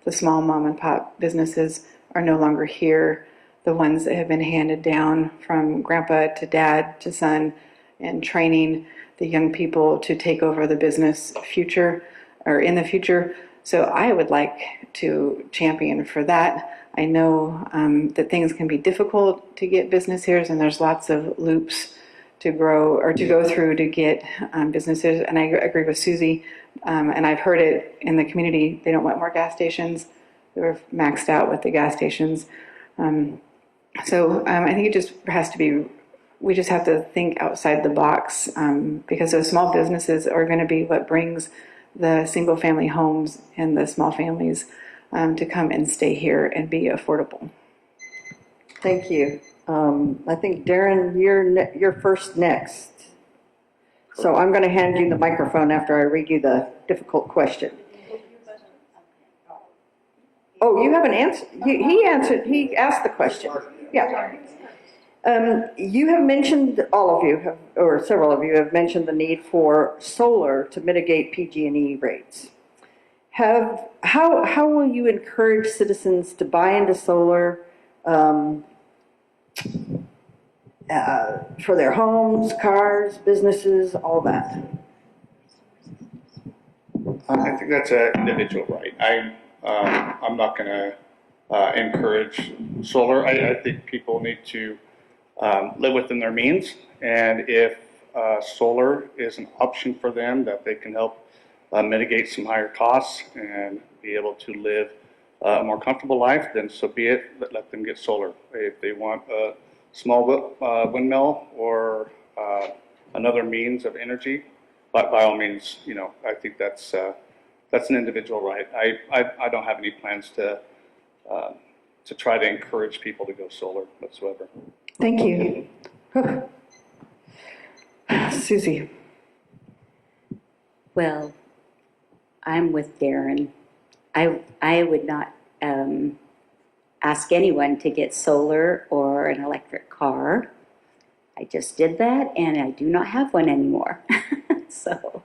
the small mom and pop businesses are no longer here. The ones that have been handed down from grandpa to dad to son, and training the young people to take over the business future or in the future. So I would like to champion for that. I know that things can be difficult to get business here, and there's lots of loops to grow or to go through to get businesses. And I agree with Susie, and I've heard it in the community, they don't want more gas stations. They're maxed out with the gas stations. So I think it just has to be, we just have to think outside the box because those small businesses are going to be what brings the single family homes and the small families to come and stay here and be affordable. Thank you. I think, Darren, you're first next. So I'm going to hand you the microphone after I read you the difficult question. Oh, you haven't answered. He asked the question. Yeah. You have mentioned, all of you have, or several of you have mentioned the need for solar to mitigate PG&E rates. How will you encourage citizens to buy into solar for their homes, cars, businesses, all that? I think that's an individual right. I'm not going to encourage solar. I think people need to live within their means, and if solar is an option for them that they can help mitigate some higher costs and be able to live a more comfortable life, then so be it. Let them get solar. If they want a small windmill or another means of energy, but by all means, I think that's an individual right. I don't have any plans to try to encourage people to go solar whatsoever. Thank you. Susie. Well, I'm with Darren. I would not ask anyone to get solar or an electric car. I just did that, and I do not have one anymore. So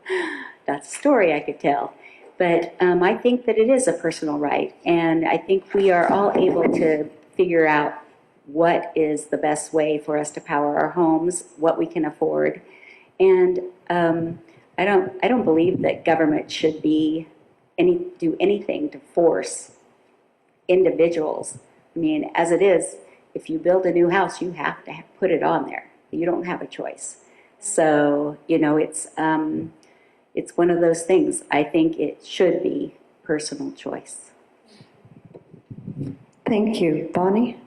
that's a story I could tell. But I think that it is a personal right, and I think we are all able to figure out what is the best way for us to power our homes, what we can afford. And I don't believe that government should do anything to force individuals. I mean, as it is, if you build a new house, you have to put it on there. You don't have a choice. So, it's it's one of those things. I think it should be personal choice. Thank you. Bonnie?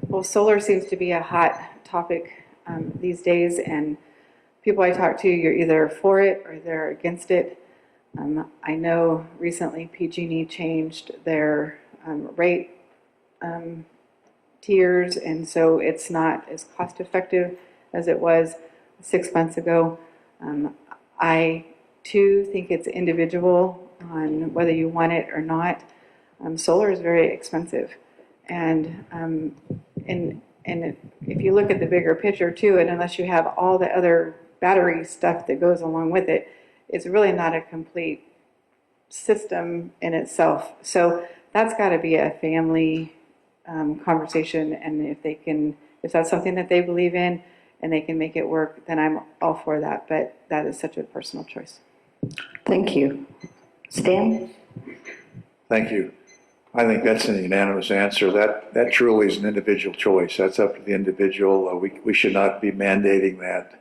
Well, solar seems to be a hot topic these days, and people I talk to, you're either for it or they're against it. I know recently PG&E changed their rate tiers, and so it's not as cost effective as it was 6 months ago. I too think it's individual on whether you want it or not. Solar is very expensive, and if you look at the bigger picture too, and unless you have all the other battery stuff that goes along with it, it's really not a complete system in itself. So that's got to be a family conversation, and if that's something that they believe in and they can make it work, then I'm all for that. But that is such a personal choice. Thank you. Stan? Thank you. I think that's an unanimous answer. That truly is an individual choice. That's up to the individual. We should not be mandating that.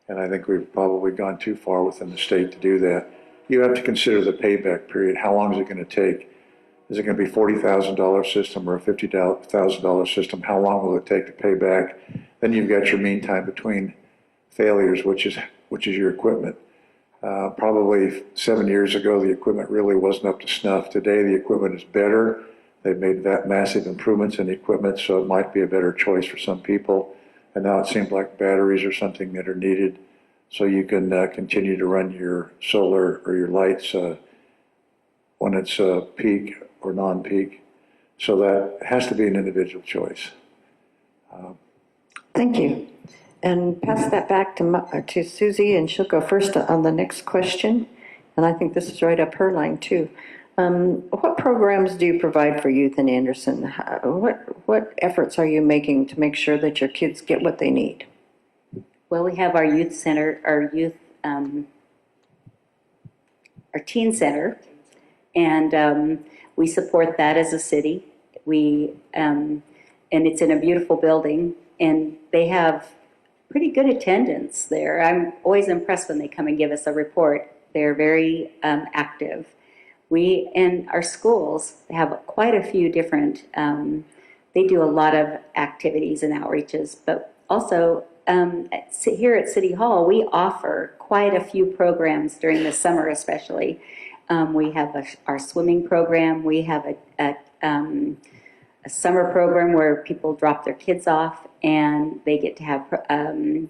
And I think we've probably gone too far within the state to do that. You have to consider the payback period. How long is it going to take? Is it going to be a $40,000 system or a $50,000 system? How long will it take to pay back? Then you've got your mean time between failures, which is your equipment. Probably 7 years ago, the equipment really wasn't up to snuff. Today, the equipment is better. They've made that massive improvements in the equipment, so it might be a better choice for some people. And now it seems like batteries are something that are needed, so you can continue to run your solar or your lights when it's peak or non-peak. So that has to be an individual choice. Thank you. And pass that back to Susie, and she'll go first on the next question. And I think this is right up her line, too. What programs do you provide for youth in Anderson? What efforts are you making to make sure that your kids get what they need? Well, we have our youth center, our teen center, and we support that as a city. And it's in a beautiful building, and they have pretty good attendance there. I'm always impressed when they come and give us a report. They're very active. We, in our schools, have quite a few different, they do a lot of activities and outreaches, but also here at City Hall, we offer quite a few programs during the summer especially. We have our swimming program. We have a summer program where people drop their kids off and they get to have a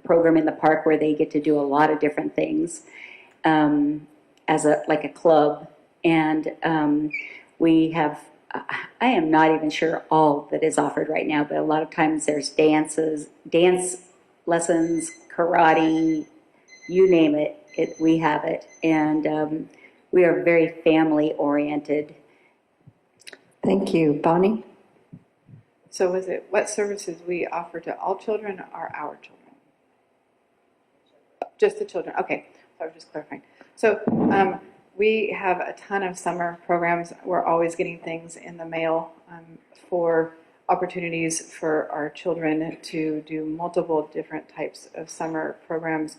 program in the park where they get to do a lot of different things as like a club. And we have, I am not even sure all that is offered right now, but a lot of times there's dance lessons, karate, you name it, we have it. And we are very family oriented. Thank you. Bonnie? So was it what services we offer to all children or our children? Just the children. Okay, so I was just clarifying. So we have a ton of summer programs. We're always getting things in the mail for opportunities for our children to do multiple different types of summer programs.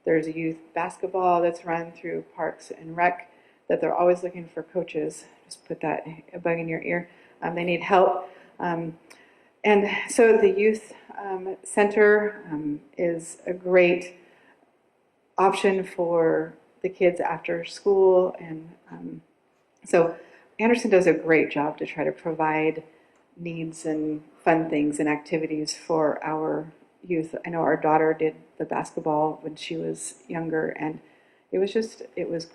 There's a youth basketball that's run through Parks and Rec that they're always looking for coaches. Just put that a bug in your ear. They need help. And so the youth center is a great option for the kids after school. And so Anderson does a great job to try to provide needs and fun things and activities for our youth. I know our daughter did the basketball when she was younger, and it was great. It was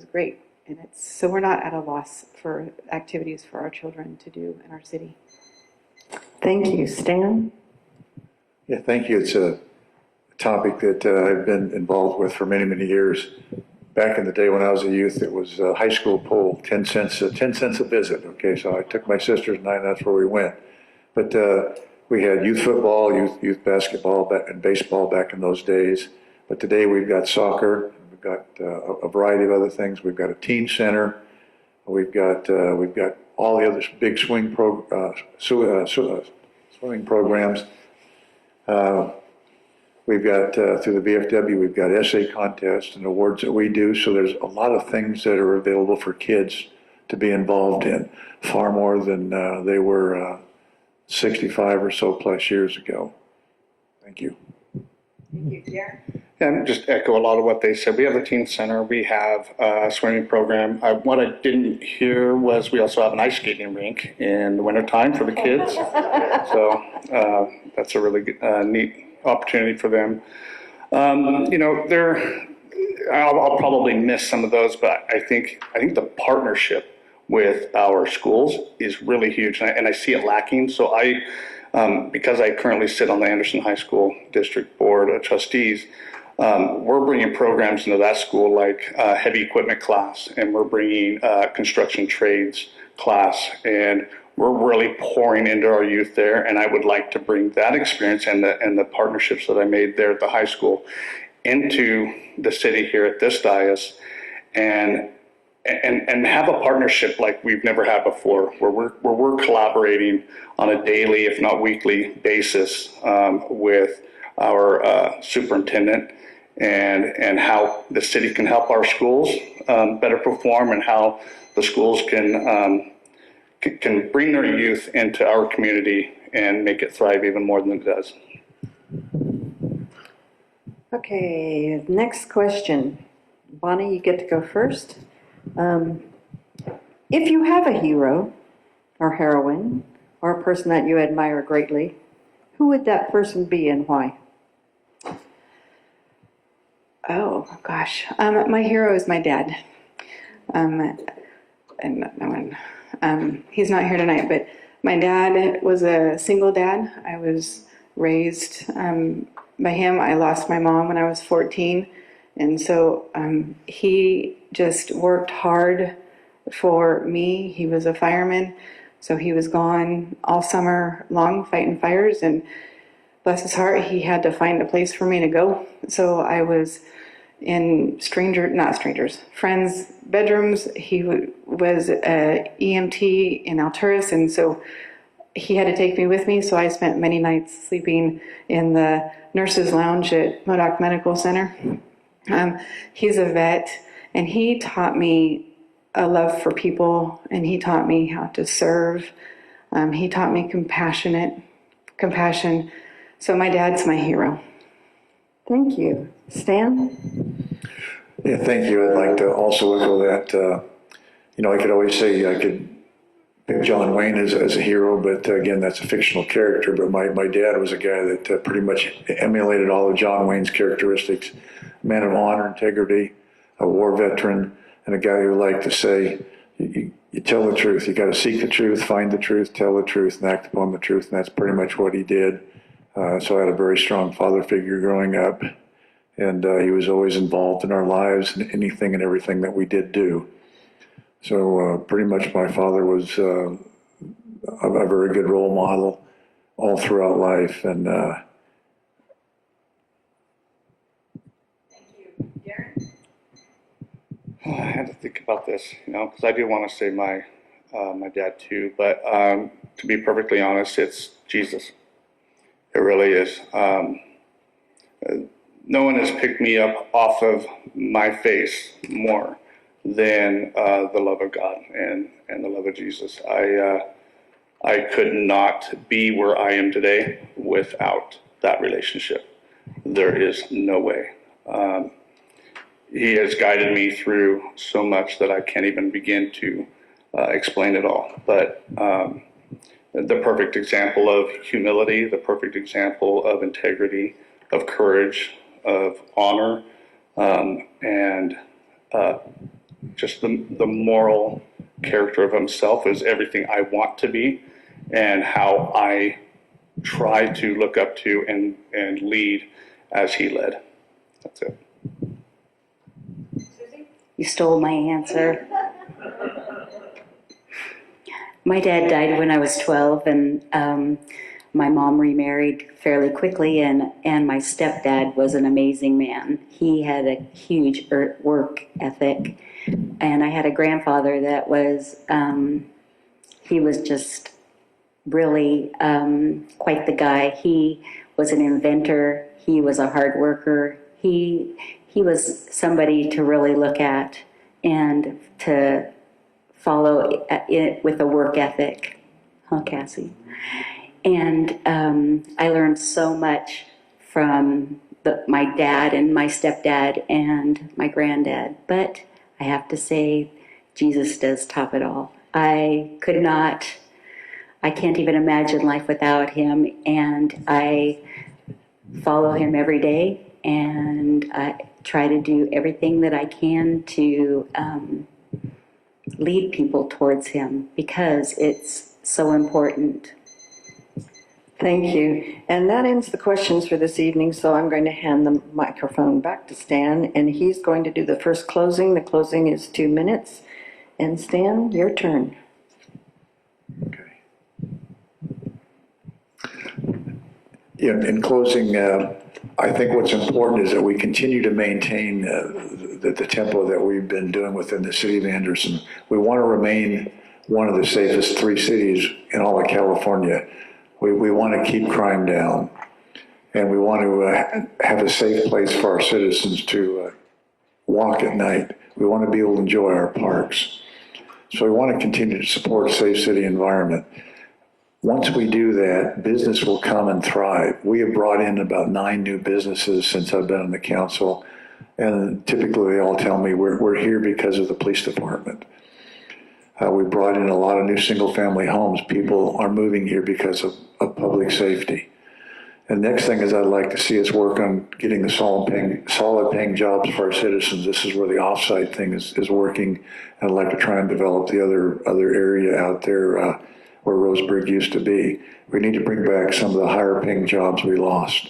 great. And so we're not at a loss for activities for our children to do in our city. Thank you. Stan? Yeah, thank you. It's a topic that I've been involved with for many, many years. Back in the day when I was a youth, it was a high school poll, 10 cents a visit. Okay, so I took my sisters and that's where we went. But we had youth football, youth basketball, and baseball back in those days. But today we've got soccer. We've got a variety of other things. We've got a teen center. We've got all the other big swimming programs. We've got, through the VFW, we've got essay contests and awards that we do. So there's a lot of things that are available for kids to be involved in, far more than they were 65 or so plus years ago. Thank you. Thank you, Darren. And just echo a lot of what they said. We have a teen center. We have a swimming program. What I didn't hear was we also have an ice skating rink in the wintertime for the kids. So that's a really neat opportunity for them. You know, I'll probably miss some of those, but I think the partnership with our schools is really huge, and I see it lacking. So because I currently sit on the Anderson High School District Board of Trustees, we're bringing programs into that school like heavy equipment class, and we're bringing construction trades class, and we're really pouring into our youth there. And I would like to bring that experience and the partnerships that I made there at the high school into the city here at this dais, and have a partnership like we've never had before, where we're collaborating on a daily, if not weekly basis with our superintendent, and how the city can help our schools better perform, and how the schools can bring their youth into our community and make it thrive even more than it does. Okay, next question. Bonnie, you get to go first. If you have a hero or heroine or a person that you admire greatly, who would that person be and why? Oh, gosh. My hero is my dad. And no one, he's not here tonight, but my dad was a single dad. I was raised by him. I lost my mom when I was 14. And so he just worked hard for me. He was a fireman, so he was gone all summer long fighting fires, and bless his heart, he had to find a place for me to go. So I was in friends' bedrooms. He was a EMT in Alturas, and so he had to take me with me. So I spent many nights sleeping in the nurses' lounge at Modoc Medical Center. He's a vet, and he taught me a love for people, and he taught me how to serve. He taught me compassion. So my dad's my hero. Thank you. Stan? Yeah, thank you. I'd like to also echo that. I could always say I could pick John Wayne as a hero, but again, that's a fictional character. But my dad was a guy that pretty much emulated all of John Wayne's characteristics. Man of honor, integrity, a war veteran, and a guy who liked to say, you tell the truth. You got to seek the truth, find the truth, tell the truth, and act upon the truth. And that's pretty much what he did. So I had a very strong father figure growing up, and he was always involved in our lives and anything and everything that we did do. So pretty much my father was a very good role model all throughout life. And I had to think about this, because I do want to say my dad too, but to be perfectly honest, it's Jesus. It really is. No one has picked me up off of my face more than the love of God and the love of Jesus. I could not be where I am today without that relationship. There is no way. He has guided me through so much that I can't even begin to explain it all. But the perfect example of humility, the perfect example of integrity, of courage, of honor, and just the moral character of himself is everything I want to be, and how I try to look up to and lead as he led. That's it. You stole my answer. My dad died when I was 12, and my mom remarried fairly quickly, and my stepdad was an amazing man. He had a huge work ethic, and I had a grandfather that was, he was just really quite the guy. He was an inventor. He was a hard worker. He was somebody to really look at and to follow it with a work ethic. Huh, Cassie? And I learned so much from my dad and my stepdad and my granddad. But I have to say, Jesus does top it all. I can't even imagine life without him. And I follow him every day. And I try to do everything that I can to lead people towards him because it's so important. Thank you. And that ends the questions for this evening, so I'm going to hand the microphone back to Stan, and he's going to do the first closing. The closing is 2 minutes. And Stan, your turn. Okay. In closing, I think what's important is that we continue to maintain the tempo that we've been doing within the city of Anderson. We want to remain one of the safest 3 cities in all of California. We want to keep crime down, and we want to have a safe place for our citizens to walk at night. We want to be able to enjoy our parks. So we want to continue to support a safe city environment. Once we do that, business will come and thrive. We have brought in about 9 new businesses since I've been on the council, and typically they all tell me we're here because of the police department. We brought in a lot of new single-family homes. People are moving here because of public safety. And next thing is I'd like to see us work on getting the solid paying jobs for our citizens. This is where the offsite thing is working. And I'd like to try and develop the other area out there where Roseburg used to be. We need to bring back some of the higher paying jobs we lost.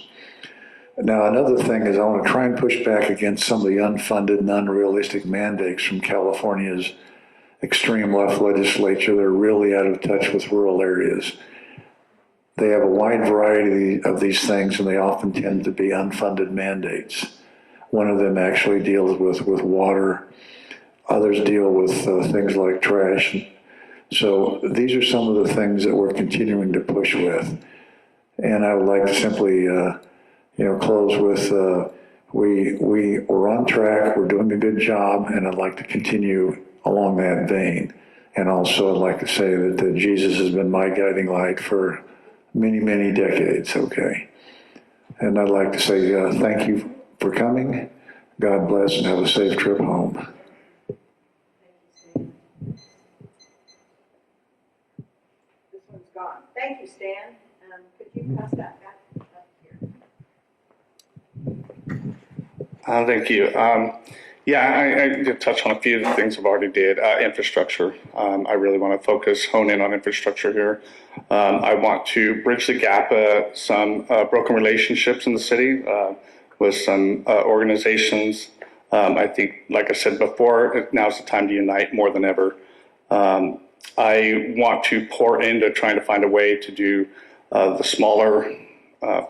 Now, another thing is I want to try and push back against some of the unfunded and unrealistic mandates from California's extreme left legislature. They're really out of touch with rural areas. They have a wide variety of these things, and they often tend to be unfunded mandates. One of them actually deals with water. Others deal with things like trash. So these are some of the things that we're continuing to push with. And I would like to simply, close with we're on track. We're doing a good job, and I'd like to continue along that vein. And also I'd like to say that Jesus has been my guiding light for many, many decades, okay? And I'd like to say thank you for coming. God bless and have a safe trip home. This one's gone. Thank you, Stan. Could you pass that back up here? Thank you. I did touch on a few of the things I've already did. Infrastructure. I really want to hone in on infrastructure here. I want to bridge the gap, some broken relationships in the city with some organizations. I think, like I said before, now's the time to unite more than ever. I want to pour into trying to find a way to do the smaller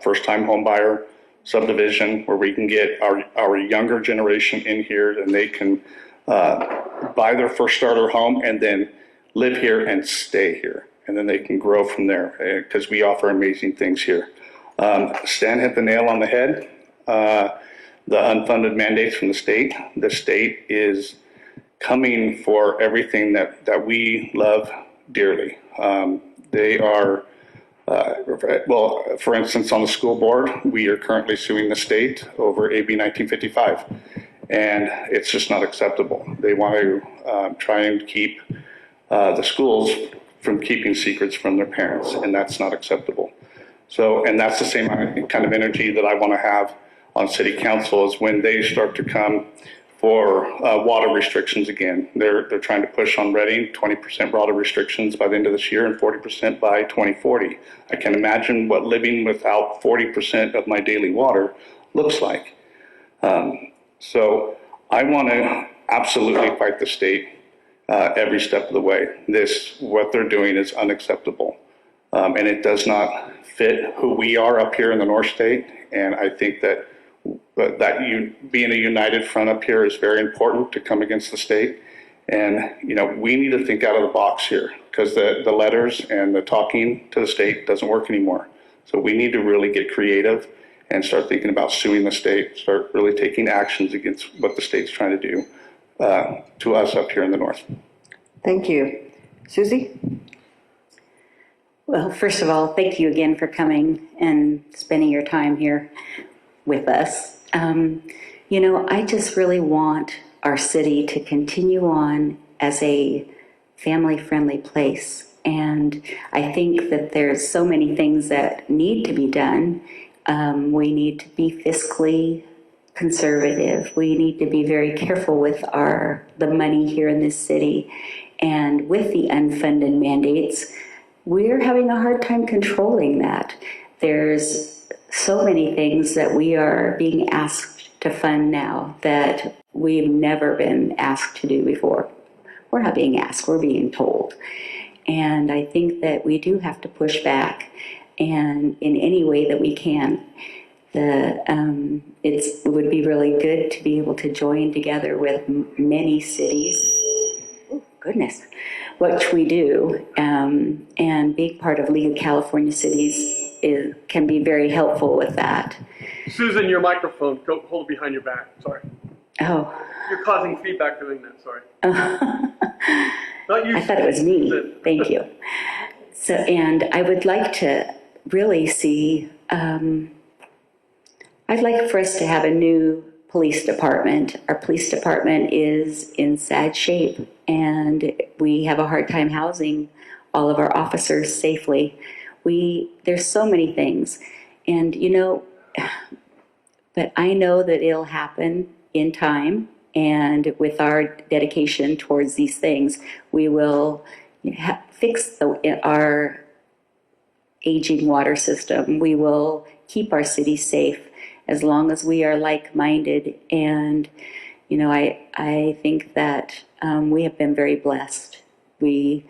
first-time home buyer subdivision where we can get our younger generation in here and they can buy their first starter home and then live here and stay here. And then they can grow from there because we offer amazing things here. Stan hit the nail on the head. The unfunded mandates from the state. The state is coming for everything that we love dearly. They are for instance, on the school board, we are currently suing the state over AB 1955, and it's just not acceptable. They want to try and keep the schools from keeping secrets from their parents, and that's not acceptable. So, and that's the same kind of energy that I want to have on city council is when they start to come for water restrictions again. They're trying to push on Reading 20% water restrictions by the end of this year and 40% by 2040. I can imagine what living without 40% of my daily water looks like. So I want to absolutely fight the state every step of the way. What they're doing is unacceptable. And it does not fit who we are up here in the North State. And I think that being a united front up here is very important to come against the state. And, we need to think out of the box here because the letters and the talking to the state doesn't work anymore. So we need to really get creative and start thinking about suing the state, start really taking actions against what the state's trying to do to us up here in the north. Thank you. Susie? Well, first of all, thank you again for coming and spending your time here with us. You know, I just really want our city to continue on as a family-friendly place. And I think that there's so many things that need to be done. We need to be fiscally conservative. We need to be very careful with the money here in this city. And with the unfunded mandates, we're having a hard time controlling that. There's so many things that we are being asked to fund now that we've never been asked to do before. We're not being asked, we're being told. And I think that we do have to push back, and in any way that we can. It would be really good to be able to join together with many cities. Oh, goodness. Which we do, and being part of League of California Cities can be very helpful with that. Susan, your microphone, go hold it behind your back, sorry. Oh. You're causing feedback doing that, sorry. Not you. I thought it was me. Susan. Thank you. So, and I would like to really see, I'd like for us to have a new police department. Our police department is in sad shape, and we have a hard time housing all of our officers safely. There's so many things, and you know, but I know that it'll happen in time, and with our dedication towards these things, we will fix our aging water system. We will keep our city safe as long as we are like-minded. And, you know, I think that we have been very blessed. We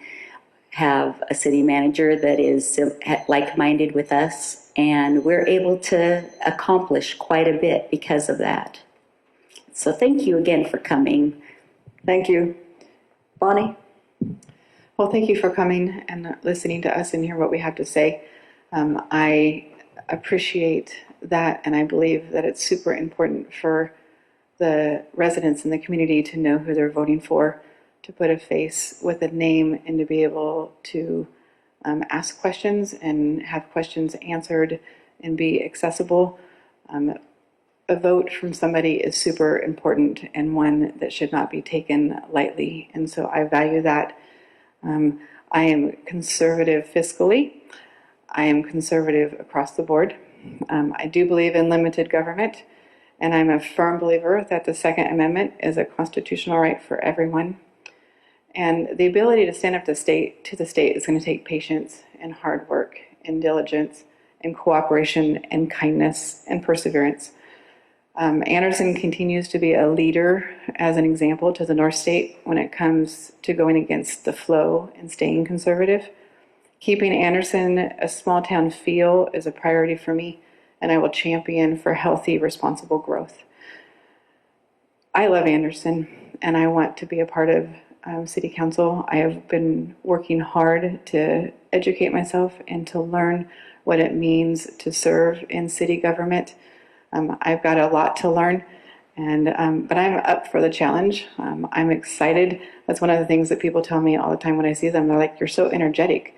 have a city manager that is like-minded with us, and we're able to accomplish quite a bit because of that. So thank you again for coming. Thank you. Bonnie? Well, thank you for coming and listening to us and hear what we have to say. I appreciate that, and I believe that it's super important for the residents in the community to know who they're voting for, to put a face with a name, and to be able to ask questions and have questions answered and be accessible. A vote from somebody is super important, and one that should not be taken lightly, and so I value that. I am conservative fiscally. I am conservative across the board. I do believe in limited government, and I'm a firm believer that the Second Amendment is a constitutional right for everyone. And the ability to stand up to the state is going to take patience and hard work and diligence and cooperation and kindness and perseverance. Anderson continues to be a leader as an example to the North State when it comes to going against the flow and staying conservative. Keeping Anderson a small town feel is a priority for me, and I will champion for healthy, responsible growth. I love Anderson, and I want to be a part of City Council. I have been working hard to educate myself and to learn what it means to serve in city government. I've got a lot to learn, but I'm up for the challenge. I'm excited. That's one of the things that people tell me all the time when I see them. They're like, "You're so energetic."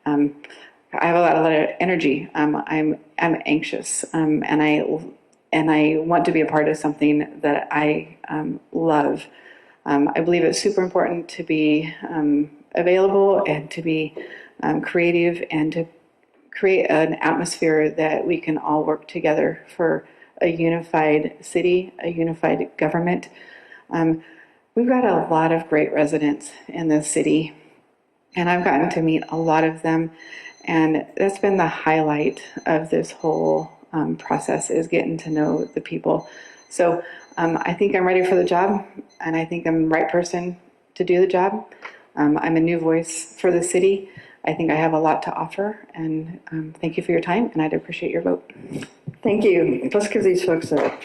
I have a lot of energy. I'm anxious, and I want to be a part of something that I love. I believe it's super important to be available and to be creative and to create an atmosphere that we can all work together for a unified city, a unified government. We've got a lot of great residents in this city, and I've gotten to meet a lot of them, and that's been the highlight of this whole process, is getting to know the people. So I think I'm ready for the job, and I think I'm the right person to do the job. I'm a new voice for the city. I think I have a lot to offer, and thank you for your time, and I'd appreciate your vote. Thank you. Let's give these folks a